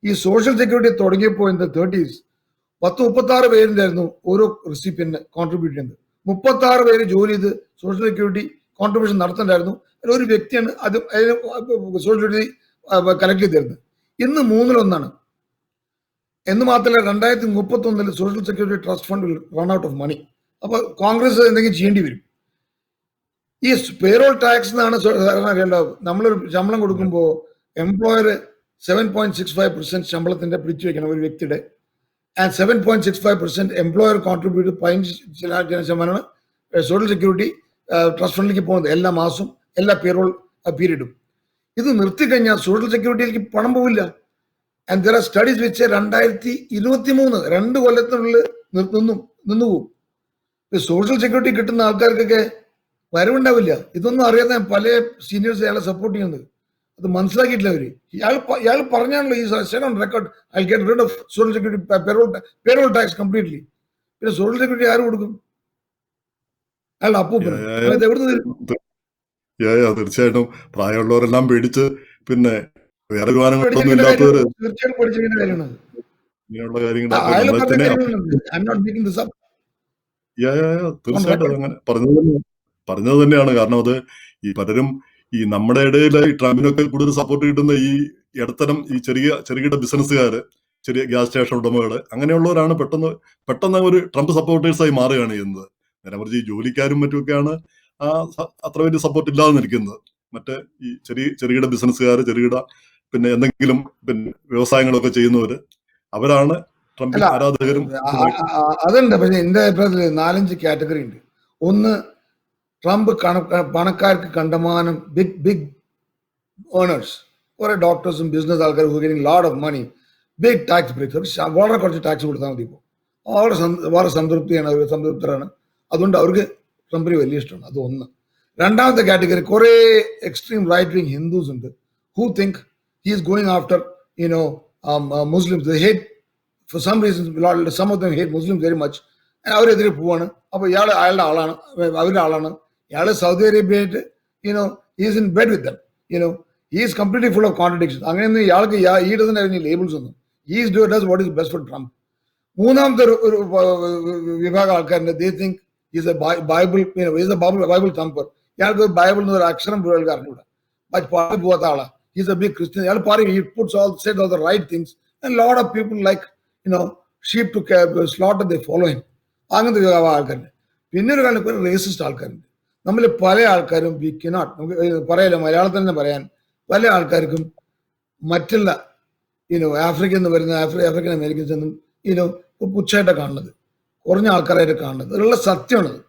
ഈ സോഷ്യൽ സെക്യൂരിറ്റി തുടങ്ങിയപ്പോൾ ഇൻ ദ 30s 36 പേരുണ്ടായിരുന്നു ഓരോ റെസിപ്പിയന്റ് കോൺട്രിബ്യൂട്ട് ചെയ്യുന്നത്. 36 പേര് ജോലി ചെയ്ത് സോഷ്യൽ സെക്യൂരിറ്റി കോൺട്രിബ്യൂഷൻ നടത്തുന്നുണ്ടായിരുന്നു. ഒരു വ്യക്തിയാണ് അത് സോഷ്യൽ സെക്യൂരിറ്റി കളക്ട് ചെയ്ത് തരുന്നത്. ഇന്ന് 1/3 എന്ന് മാത്രമല്ല 2031 social security trust fund will run out of money. അപ്പൊ കോൺഗ്രസ് എന്തെങ്കിലും ചെയ്യേണ്ടി വരും. ഈ പേറോൾ ടാക്സ് എന്നാണ് അറിയേണ്ടത്. നമ്മളൊരു ശമ്പളം കൊടുക്കുമ്പോൾ എംപ്ലോയർ 7.65% ശമ്പളത്തിന്റെ പിടിച്ചു വെക്കണം ഒരു വ്യക്തിയുടെ. And 7.65% employer contribute 15% social security trust ഫണ്ടിലേക്ക് പോകുന്നത് എല്ലാ മാസവും, എല്ലാ പേറോൾ പീരീഡും. ഇത് നിർത്തിക്കഴിഞ്ഞാൽ സോഷ്യൽ സെക്യൂരിറ്റിയിലേക്ക് പണം പോവില്ല. ആൻഡ് ദർ ആർ സ്റ്റഡീസ് വെച്ച് 2023 2 കൊല്ലത്തിനുള്ളിൽ നിന്നുപോകും. സോഷ്യൽ സെക്യൂരിറ്റി കിട്ടുന്ന ആൾക്കാർക്കൊക്കെ വരവുണ്ടാവില്ല. ഇതൊന്നും അറിയാതെ പല സീനിയേഴ്സ് അയാളെ സപ്പോർട്ട് ചെയ്യുന്നത്. അത് മനസ്സിലാക്കിയിട്ടില്ല അവര്. ഇയാൾ പറഞ്ഞാണല്ലോ ഈ said on record I get rid of social security payroll tax completely. പിന്നെ സോഷ്യൽ സെക്യൂരിറ്റി ആര് കൊടുക്കും? അയാളുടെ അപ്പൂപ്പന്. തീർച്ചയായിട്ടും പ്രായമുള്ളവരെല്ലാം പേടിച്ച് പിന്നെ വേറെ തീർച്ചയായിട്ടും പഠിച്ചിരിക്കുന്ന കാര്യമാണ്. അങ്ങനെ പറഞ്ഞത് തന്നെയാണ്. കാരണം അത് ഈ പലരും ഈ നമ്മുടെ ഇടയിൽ ഈ ട്രംപിനൊക്കെ കൂടുതൽ സപ്പോർട്ട് കിട്ടുന്ന ഈ ഇടത്തരം ഈ ചെറുകിട ബിസിനസ്സുകാര്, ചെറിയ ഗ്യാസ് സ്റ്റേഷൻ ഉടമകള്, അങ്ങനെയുള്ളവരാണ് പെട്ടെന്ന് ഒരു ട്രംപ് സപ്പോർട്ടേഴ്സായി മാറുകയാണ് ചെയ്യുന്നത്. നേരെ മറിച്ച് ഈ ജോലിക്കാരും മറ്റുമൊക്കെയാണ് അത്ര വലിയ സപ്പോർട്ട് ഇല്ലാതെ നിൽക്കുന്നത്. മറ്റേ ഈ ചെറുകിട ബിസിനസ്സുകാർ, പിന്നെ എന്തെങ്കിലും പിന്നെ വ്യവസായങ്ങളൊക്കെ ചെയ്യുന്നവര്, അവരാണ് ട്രംപ് ആരാധകരും. അതുണ്ട്. പക്ഷെ എന്റെ അഭിപ്രായത്തിൽ 4-5 കാറ്റഗറി ഉണ്ട്. ഒന്ന്, ട്രംപ് പണക്കാർക്ക് കണ്ടമാനം ബിഗ് ഏണേഴ്സ്, കുറെ ഡോക്ടേഴ്സും ബിസിനസ് ആൾക്കാരും getting lot of money, big tax breaks, വളരെ കുറച്ച് ടാക്സ് കൊടുത്താൽ മതി. ഇപ്പോൾ വളരെ സംതൃപ്തിയാണ്, അവർ സംതൃപ്തരാണ്. അതുകൊണ്ട് അവർക്ക് ട്രംപിന് വലിയ ഇഷ്ടമാണ്. അത് ഒന്ന്. രണ്ടാമത്തെ കാറ്റഗറി കുറെ എക്സ്ട്രീം റൈറ്റ് വിങ് ഹിന്ദുസ് ഉണ്ട്, who think he is going after Muslims. They hate, for some reason, some of them hate Muslims very much. അവരെതിരെ പോവാണ്. അപ്പോൾ ഇയാൾ അയാളുടെ ആളാണ്, അവരുടെ ആളാണ്. ഇയാൾ സൗദി അറേബ്യയായിട്ട് is in bed with them. Is completely full of contradictions. അങ്ങനെയൊന്നും ഇയാൾക്ക് ഈ ഡസന്റ് ഹാവ് എനി ലേബിൾസ് ഒന്നും. Is does what is best for Trump. മൂന്നാമത്തെ ഒരു വിഭാഗം ആൾക്കാരുണ്ട്, they think is a Bible, is a Bible thumper. ഇയാൾക്ക് ബൈബിൾ എന്നൊരു അക്ഷരം പോലും അറിഞ്ഞൂടാ, പാടി പോകാത്ത ആളാ. He's a big Christian. He said all the right things. And a lot of people like, sheep to slaughter, they follow him. അങ്ങനത്തെ ആൾക്കാരുണ്ട്. പിന്നെ ഒരു കാര്യം റേസിസ്റ്റ് ആൾക്കാരുണ്ട്. നമ്മൾ പല ആൾക്കാരും വി കനോട്ട്, നമുക്ക് പറയാലോ, മലയാളത്തിൽ തന്നെ പറയാൻ, പല ആൾക്കാർക്കും മറ്റുള്ള ആഫ്രിക്കയിൽ നിന്ന് വരുന്ന ആഫ്രിക്കൻ അമേരിക്കൻസ് ഒന്നും പുച്ഛമായിട്ടാണ് കാണുന്നത്, കുറഞ്ഞ ആൾക്കാരായിട്ട് കാണുന്നത്. അതിലുള്ള സത്യമാണത്.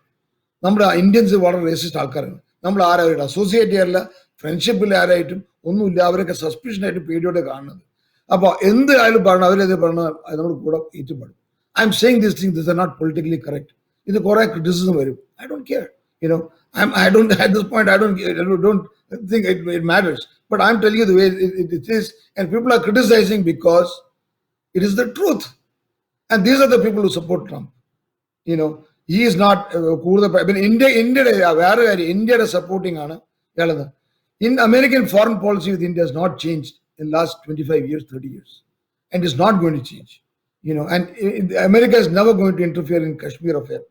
നമ്മുടെ ഇന്ത്യൻസ് വളരെ റേസിസ്റ്റ് ആൾക്കാരാണ്. നമ്മൾ ആരായിട്ട് അസോസിയേറ്റ് ചെയ്യാറില്ല, ഫ്രണ്ട്ഷിപ്പിൽ ആരായിട്ടും ഒന്നുമില്ല, അവരൊക്കെ സസ്പിഷനായിട്ട് പേടിയോടെ കാണുന്നത്. അപ്പോൾ എന്ത് ആയാലും പറഞ്ഞു, അവരത് പറഞ്ഞു, അത് നമ്മൾ കൂടെ ഏറ്റുപാടും. I'm saying this thing, this are not politically correct. ഇത് കുറെ ക്രിറ്റിസിസം വരും. I don't care, I don't, at this point, I don't think it matters. But I'm telling you the way it is, and people are criticizing because it is the truth. And these are the people who support Trump. He is not India supporting ആണ് ഇയാളത്. In American foreign policy with India has not changed in the last 25 years, 30 years, and is not going to change. And America is never going to interfere in Kashmir affair.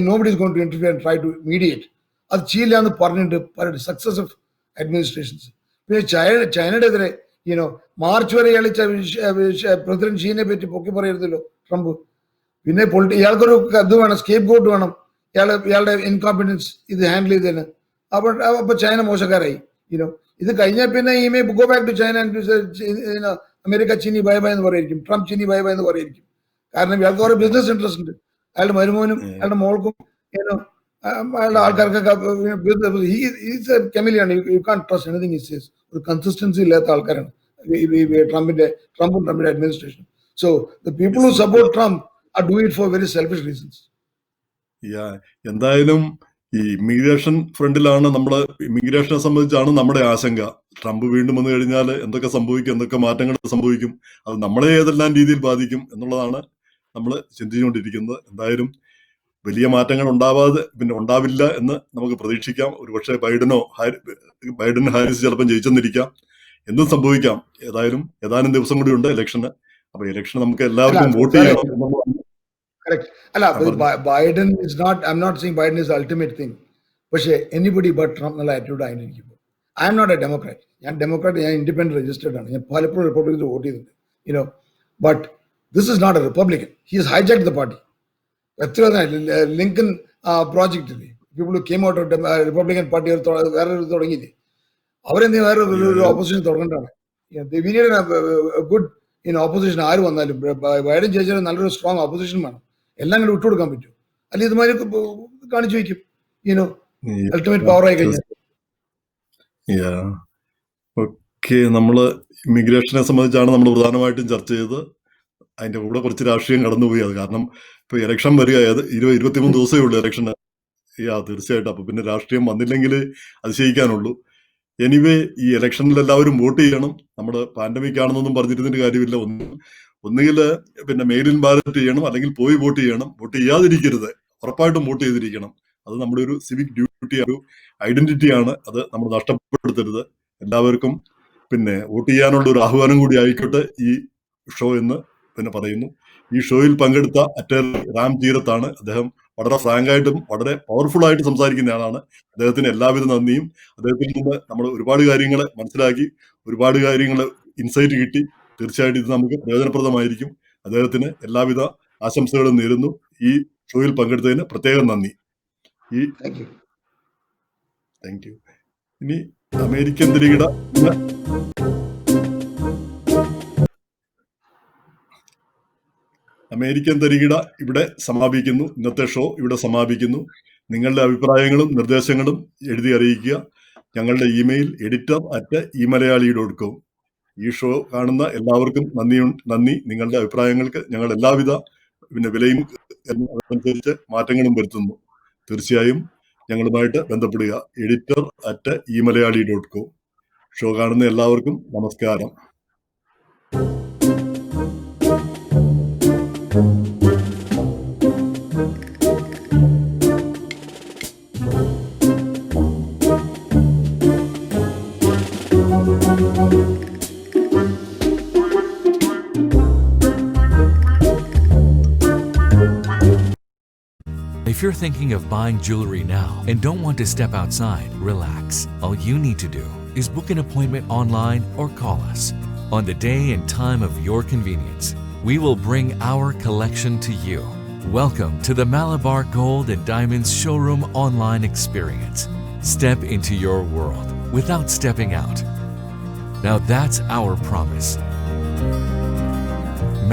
Nobody is going to interfere and try to mediate. അത് ചെയ്യില്ലാന്ന് പറഞ്ഞിട്ട് successive administrations. പിന്നെ ചൈനയുടെ March വരെ ഇയാൾ president ഷീനെ പറ്റി പൊക്കി പറയരുതല്ലോ Trump. പിന്നെ ഇയാൾക്കൊരു ഇത് വേണം, സ്കേപ്പ് ഗോട്ട് വേണം, ഇയാളുടെ ഇൻകോമ്പിറ്റൻസ് ഇത് ഹാൻഡിൽ ചെയ്തതിന്. അപ്പൊ ചൈന മോശക്കാരായി. ഇത് കഴിഞ്ഞാൽ പിന്നെ ഈ may go back to China, America ചീനി ബൈ ബൈ എന്ന് പറയായിരിക്കും, ട്രംപ് ചീനി ബൈ ബൈ എന്ന് പറയായിരിക്കും. കാരണം ഇയാൾക്ക് കുറെ ബിസിനസ് ഇൻട്രസ്റ്റ് ഉണ്ട്, അയാളുടെ മരുമോനും അയാളുടെ മോൾക്കും അയാളുടെ ആൾക്കാർക്കൊക്കെ. You can trust anything he says. ഒരു കൺസിസ്റ്റൻസി ഇല്ലാത്ത ആൾക്കാരാണ് ട്രംപും ട്രംപിന്റെ administration. So the people who support Trump are doing it for very selfish reasons. എന്തായാലും ഈ ഇമിഗ്രേഷൻ ഫ്രണ്ടിലാണ് നമ്മുടെ, ഇമിഗ്രേഷനെ സംബന്ധിച്ചാണ് നമ്മുടെ ആശങ്ക. ട്രംപ് വീണ്ടും വന്നു കഴിഞ്ഞാൽ എന്തൊക്കെ സംഭവിക്കും, എന്തൊക്കെ മാറ്റങ്ങൾ സംഭവിക്കും, അത് നമ്മളെ ഏതെല്ലാം രീതിയിൽ ബാധിക്കും എന്നുള്ളതാണ് നമ്മൾ ചിന്തിച്ചുകൊണ്ടിരിക്കുന്നത്. എന്തായാലും വലിയ മാറ്റങ്ങൾ ഉണ്ടാവില്ല എന്ന് നമുക്ക് പ്രതീക്ഷിക്കാം. ഒരുപക്ഷെ ബൈഡൻ ഹാരിസ് ചിലപ്പം ജയിച്ചെന്നിരിക്കാം, എന്തും സംഭവിക്കാം. ഏതാനും ദിവസം കൂടി ഉണ്ട് ഇലക്ഷന്. അപ്പൊ ഇലക്ഷൻ നമുക്ക് എല്ലാവർക്കും വോട്ട് ചെയ്യണം. Correct. Biden is not, I'm not saying Biden is the ultimate thing. പക്ഷേ anybody but Trump എന്നുള്ള ആറ്റിറ്റ്യൂഡ് ആയിരിക്കും. I am not a Democrat. ഞാൻ ഇൻഡിപെൻഡന്റ് രജിസ്റ്റേർഡ് ആണ്. ഞാൻ പലപ്പോഴും റിപ്പബ്ലിക്കൻസ് വോട്ട് ചെയ്തിട്ടുണ്ട്. But this is not a Republican. He has hijacked the party. എത്ര Lincoln പ്രോജക്റ്റില്ലേ, people came out of Republican party വേറെ തുടങ്ങിയില്ലേ, അവരെന്താ വേറെ ഒരു ഓപ്പോസിഷൻ തുടങ്ങേണ്ടതാണ്. ഗുഡ് ഓപ്പോസിഷൻ ആര് വന്നാലും ബൈഡൻ ജയിച്ചാൽ നല്ലൊരു സ്ട്രോങ് ഓപ്പോസിഷൻ വേണം. എല്ലാം കൂടി വിട്ടുകൊടുക്കാൻ പറ്റും. അല്ലെ ഇതുമാതിരി കാണിച്ചു വയ്ക്കും, അൾട്ടിമേറ്റ് പവർ ആയി കഴിഞ്ഞാൽ. ഓക്കെ, നമ്മള് ഇമിഗ്രേഷനെ സംബന്ധിച്ചാണ് നമ്മൾ പ്രധാനമായിട്ടും ചർച്ച ചെയ്തത്. അതിന്റെ കൂടെ കുറച്ച് രാഷ്ട്രീയം കടന്നുപോയി. അത് കാരണം ഇപ്പൊ ഇലക്ഷൻ വരിക 23 ദിവസമേ ഉള്ളൂ ഇലക്ഷന്. തീർച്ചയായിട്ടും. അപ്പൊ പിന്നെ രാഷ്ട്രീയം വന്നില്ലെങ്കിൽ അതിശയിക്കാനുള്ളൂ. എനിവേ, ഈ ഇലക്ഷനിൽ എല്ലാവരും വോട്ട് ചെയ്യണം. നമ്മുടെ പാൻഡമിക് ആണെന്നൊന്നും പറഞ്ഞിരുന്നതിന്റെ കാര്യമില്ല. ഒന്നുകിൽ പിന്നെ മെയിലിൻ ബാലറ്റ് ചെയ്യണം, അല്ലെങ്കിൽ പോയി വോട്ട് ചെയ്യണം. വോട്ട് ചെയ്യാതിരിക്കരുത്, ഉറപ്പായിട്ടും വോട്ട് ചെയ്തിരിക്കണം. അത് നമ്മുടെ ഒരു സിവിക് ഡ്യൂട്ടി, ഒരു ഐഡന്റിറ്റിയാണ്. അത് നമ്മൾ നഷ്ടപ്പെടുത്തരുത്. എല്ലാവർക്കും പിന്നെ വോട്ട് ചെയ്യാനുള്ള ഒരു ആഹ്വാനം കൂടി ആയിക്കോട്ടെ ഈ ഷോ എന്ന് പിന്നെ പറയുന്നു. ഈ ഷോയിൽ പങ്കെടുത്ത അറ്റോർണി റാം ജീരത്താണ്. അദ്ദേഹം വളരെ ഫ്രാങ്കായിട്ടും വളരെ പവർഫുൾ ആയിട്ട് സംസാരിക്കുന്ന ആളാണ്. അദ്ദേഹത്തിന് എല്ലാവിധ നന്ദിയും. അദ്ദേഹത്തിൽ നിന്ന് നമ്മൾ ഒരുപാട് കാര്യങ്ങൾ മനസ്സിലാക്കി, ഒരുപാട് കാര്യങ്ങൾ ഇൻസൈറ്റ് കിട്ടി. തീർച്ചയായിട്ടും ഇത് നമുക്ക് പ്രയോജനപ്രദമായിരിക്കും. അദ്ദേഹത്തിന് എല്ലാവിധ ആശംസകളും നേരുന്നു. ഈ ഷോയിൽ പങ്കെടുത്തതിന് പ്രത്യേകം നന്ദി. Thank you. ഇനി അമേരിക്കൻ തരികിട ഇവിടെ സമാപിക്കുന്നു. ഇന്നത്തെ ഷോ ഇവിടെ സമാപിക്കുന്നു. നിങ്ങളുടെ അഭിപ്രായങ്ങളും നിർദ്ദേശങ്ങളും എഴുതി അറിയിക്കുക. ഞങ്ങളുടെ ഇമെയിൽ editor@eMalayali.com. ഈ ഷോ കാണുന്ന എല്ലാവർക്കും നന്ദി. നിങ്ങളുടെ അഭിപ്രായങ്ങൾക്ക് ഞങ്ങൾ എല്ലാവിധ വിലയും അനുസരിച്ച് മാറ്റങ്ങളും വരുത്തുന്നു. തീർച്ചയായും ഞങ്ങളുമായിട്ട് ബന്ധപ്പെടുക. editor@eMalayali.com. ഷോ കാണുന്ന എല്ലാവർക്കും നമസ്കാരം. If you're thinking of buying jewelry now and don't want to step outside, relax. All you need to do is book an appointment online or call us. On the day and time of your convenience, we will bring our collection to you. Welcome to the Malabar Gold and Diamonds Showroom online experience. Step into your world without stepping out. Now that's our promise.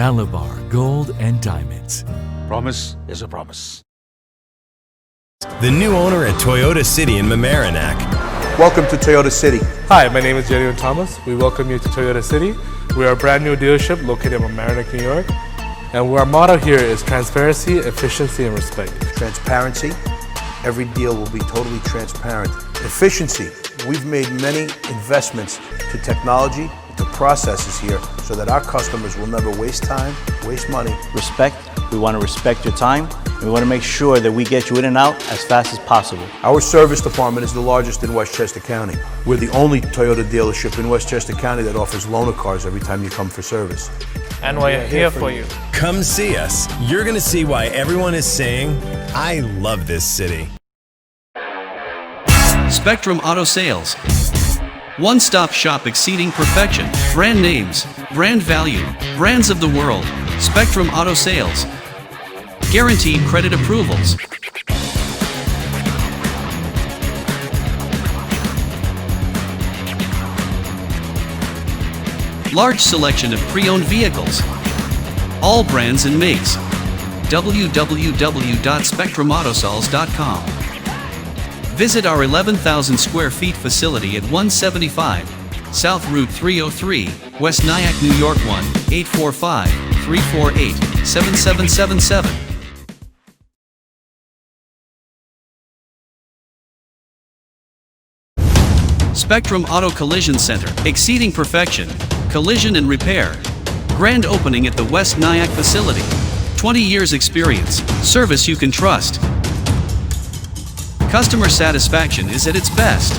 Malabar Gold and Diamonds. Promise is a promise. The new owner at Toyota City in Mamaroneck. Welcome to Toyota City. Hi, my name is Jerry Thomas. We welcome you to Toyota City. We are a brand new dealership located in Mamaroneck, New York. And our motto here is transparency, efficiency, and respect. Transparency. Every deal will be totally transparent. Efficiency. We've made many investments to technology, to processes here, so that our customers will never waste time, waste money. Respect. We want to respect your time, and we want to make sure that we get you in and out as fast as possible. Our service department is the largest in Westchester County. We're the only Toyota dealership in Westchester County that offers loaner cars every time you come for service. And we're here for you. Come see us. You're going to see why everyone is saying, I love this city. Spectrum Auto Sales. One-stop shop exceeding perfection. Brand names, brand value, brands of the world. Spectrum Auto Sales. Guaranteed credit approvals. Large selection of pre-owned vehicles. All brands and makes. www.spectrumautosols.com. Visit our 11,000 square feet facility at 175 South Route 303, West Nyack, New York 1-845-348-7777. Spectrum Auto Collision Center, exceeding perfection, collision and repair. Grand opening at the West Nyack facility. 20 years experience, service you can trust. Customer satisfaction is at its best.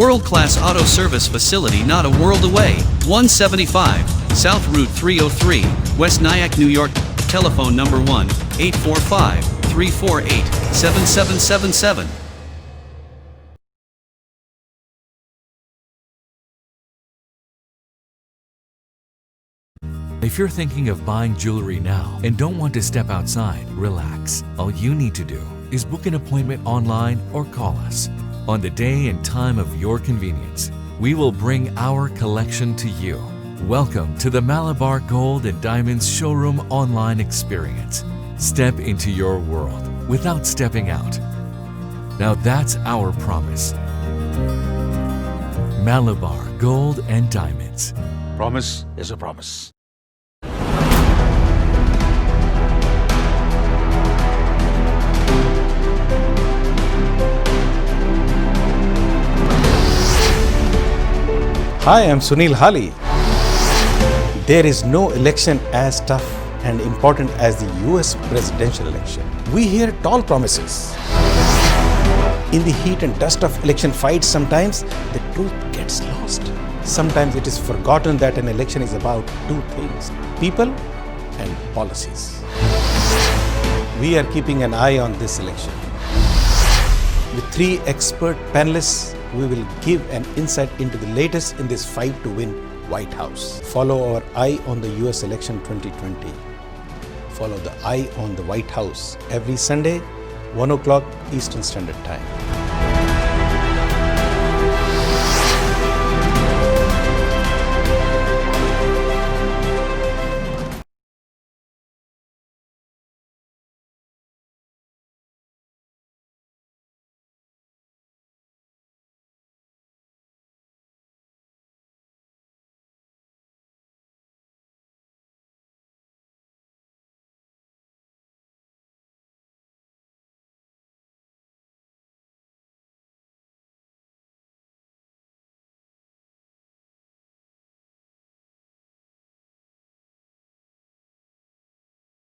World-class auto service facility not a world away. 175 South Route 303, West Nyack, New York. Telephone number 1-845-348-7777. If you're thinking of buying jewelry now and don't want to step outside, relax. All you need to do is book an appointment online or call us. On the day and time of your convenience, we will bring our collection to you. Welcome to the Malabar Gold and Diamonds Showroom online experience. Step into your world without stepping out. Now that's our promise. Malabar Gold and Diamonds. Promise is a promise. Hi, I'm Sunil Hali. There is no election as tough and important as the US presidential election. We hear tall promises. In the heat and dust of election fights, sometimes the truth gets lost. Sometimes it is forgotten that an election is about two things: people and policies. We are keeping an eye on this election. With 3 expert panelists, we will give an insight into the latest in this fight to win White House. Follow our Eye on the US election 2020. Follow the Eye on the White House every Sunday, 1 o'clock Eastern Standard Time.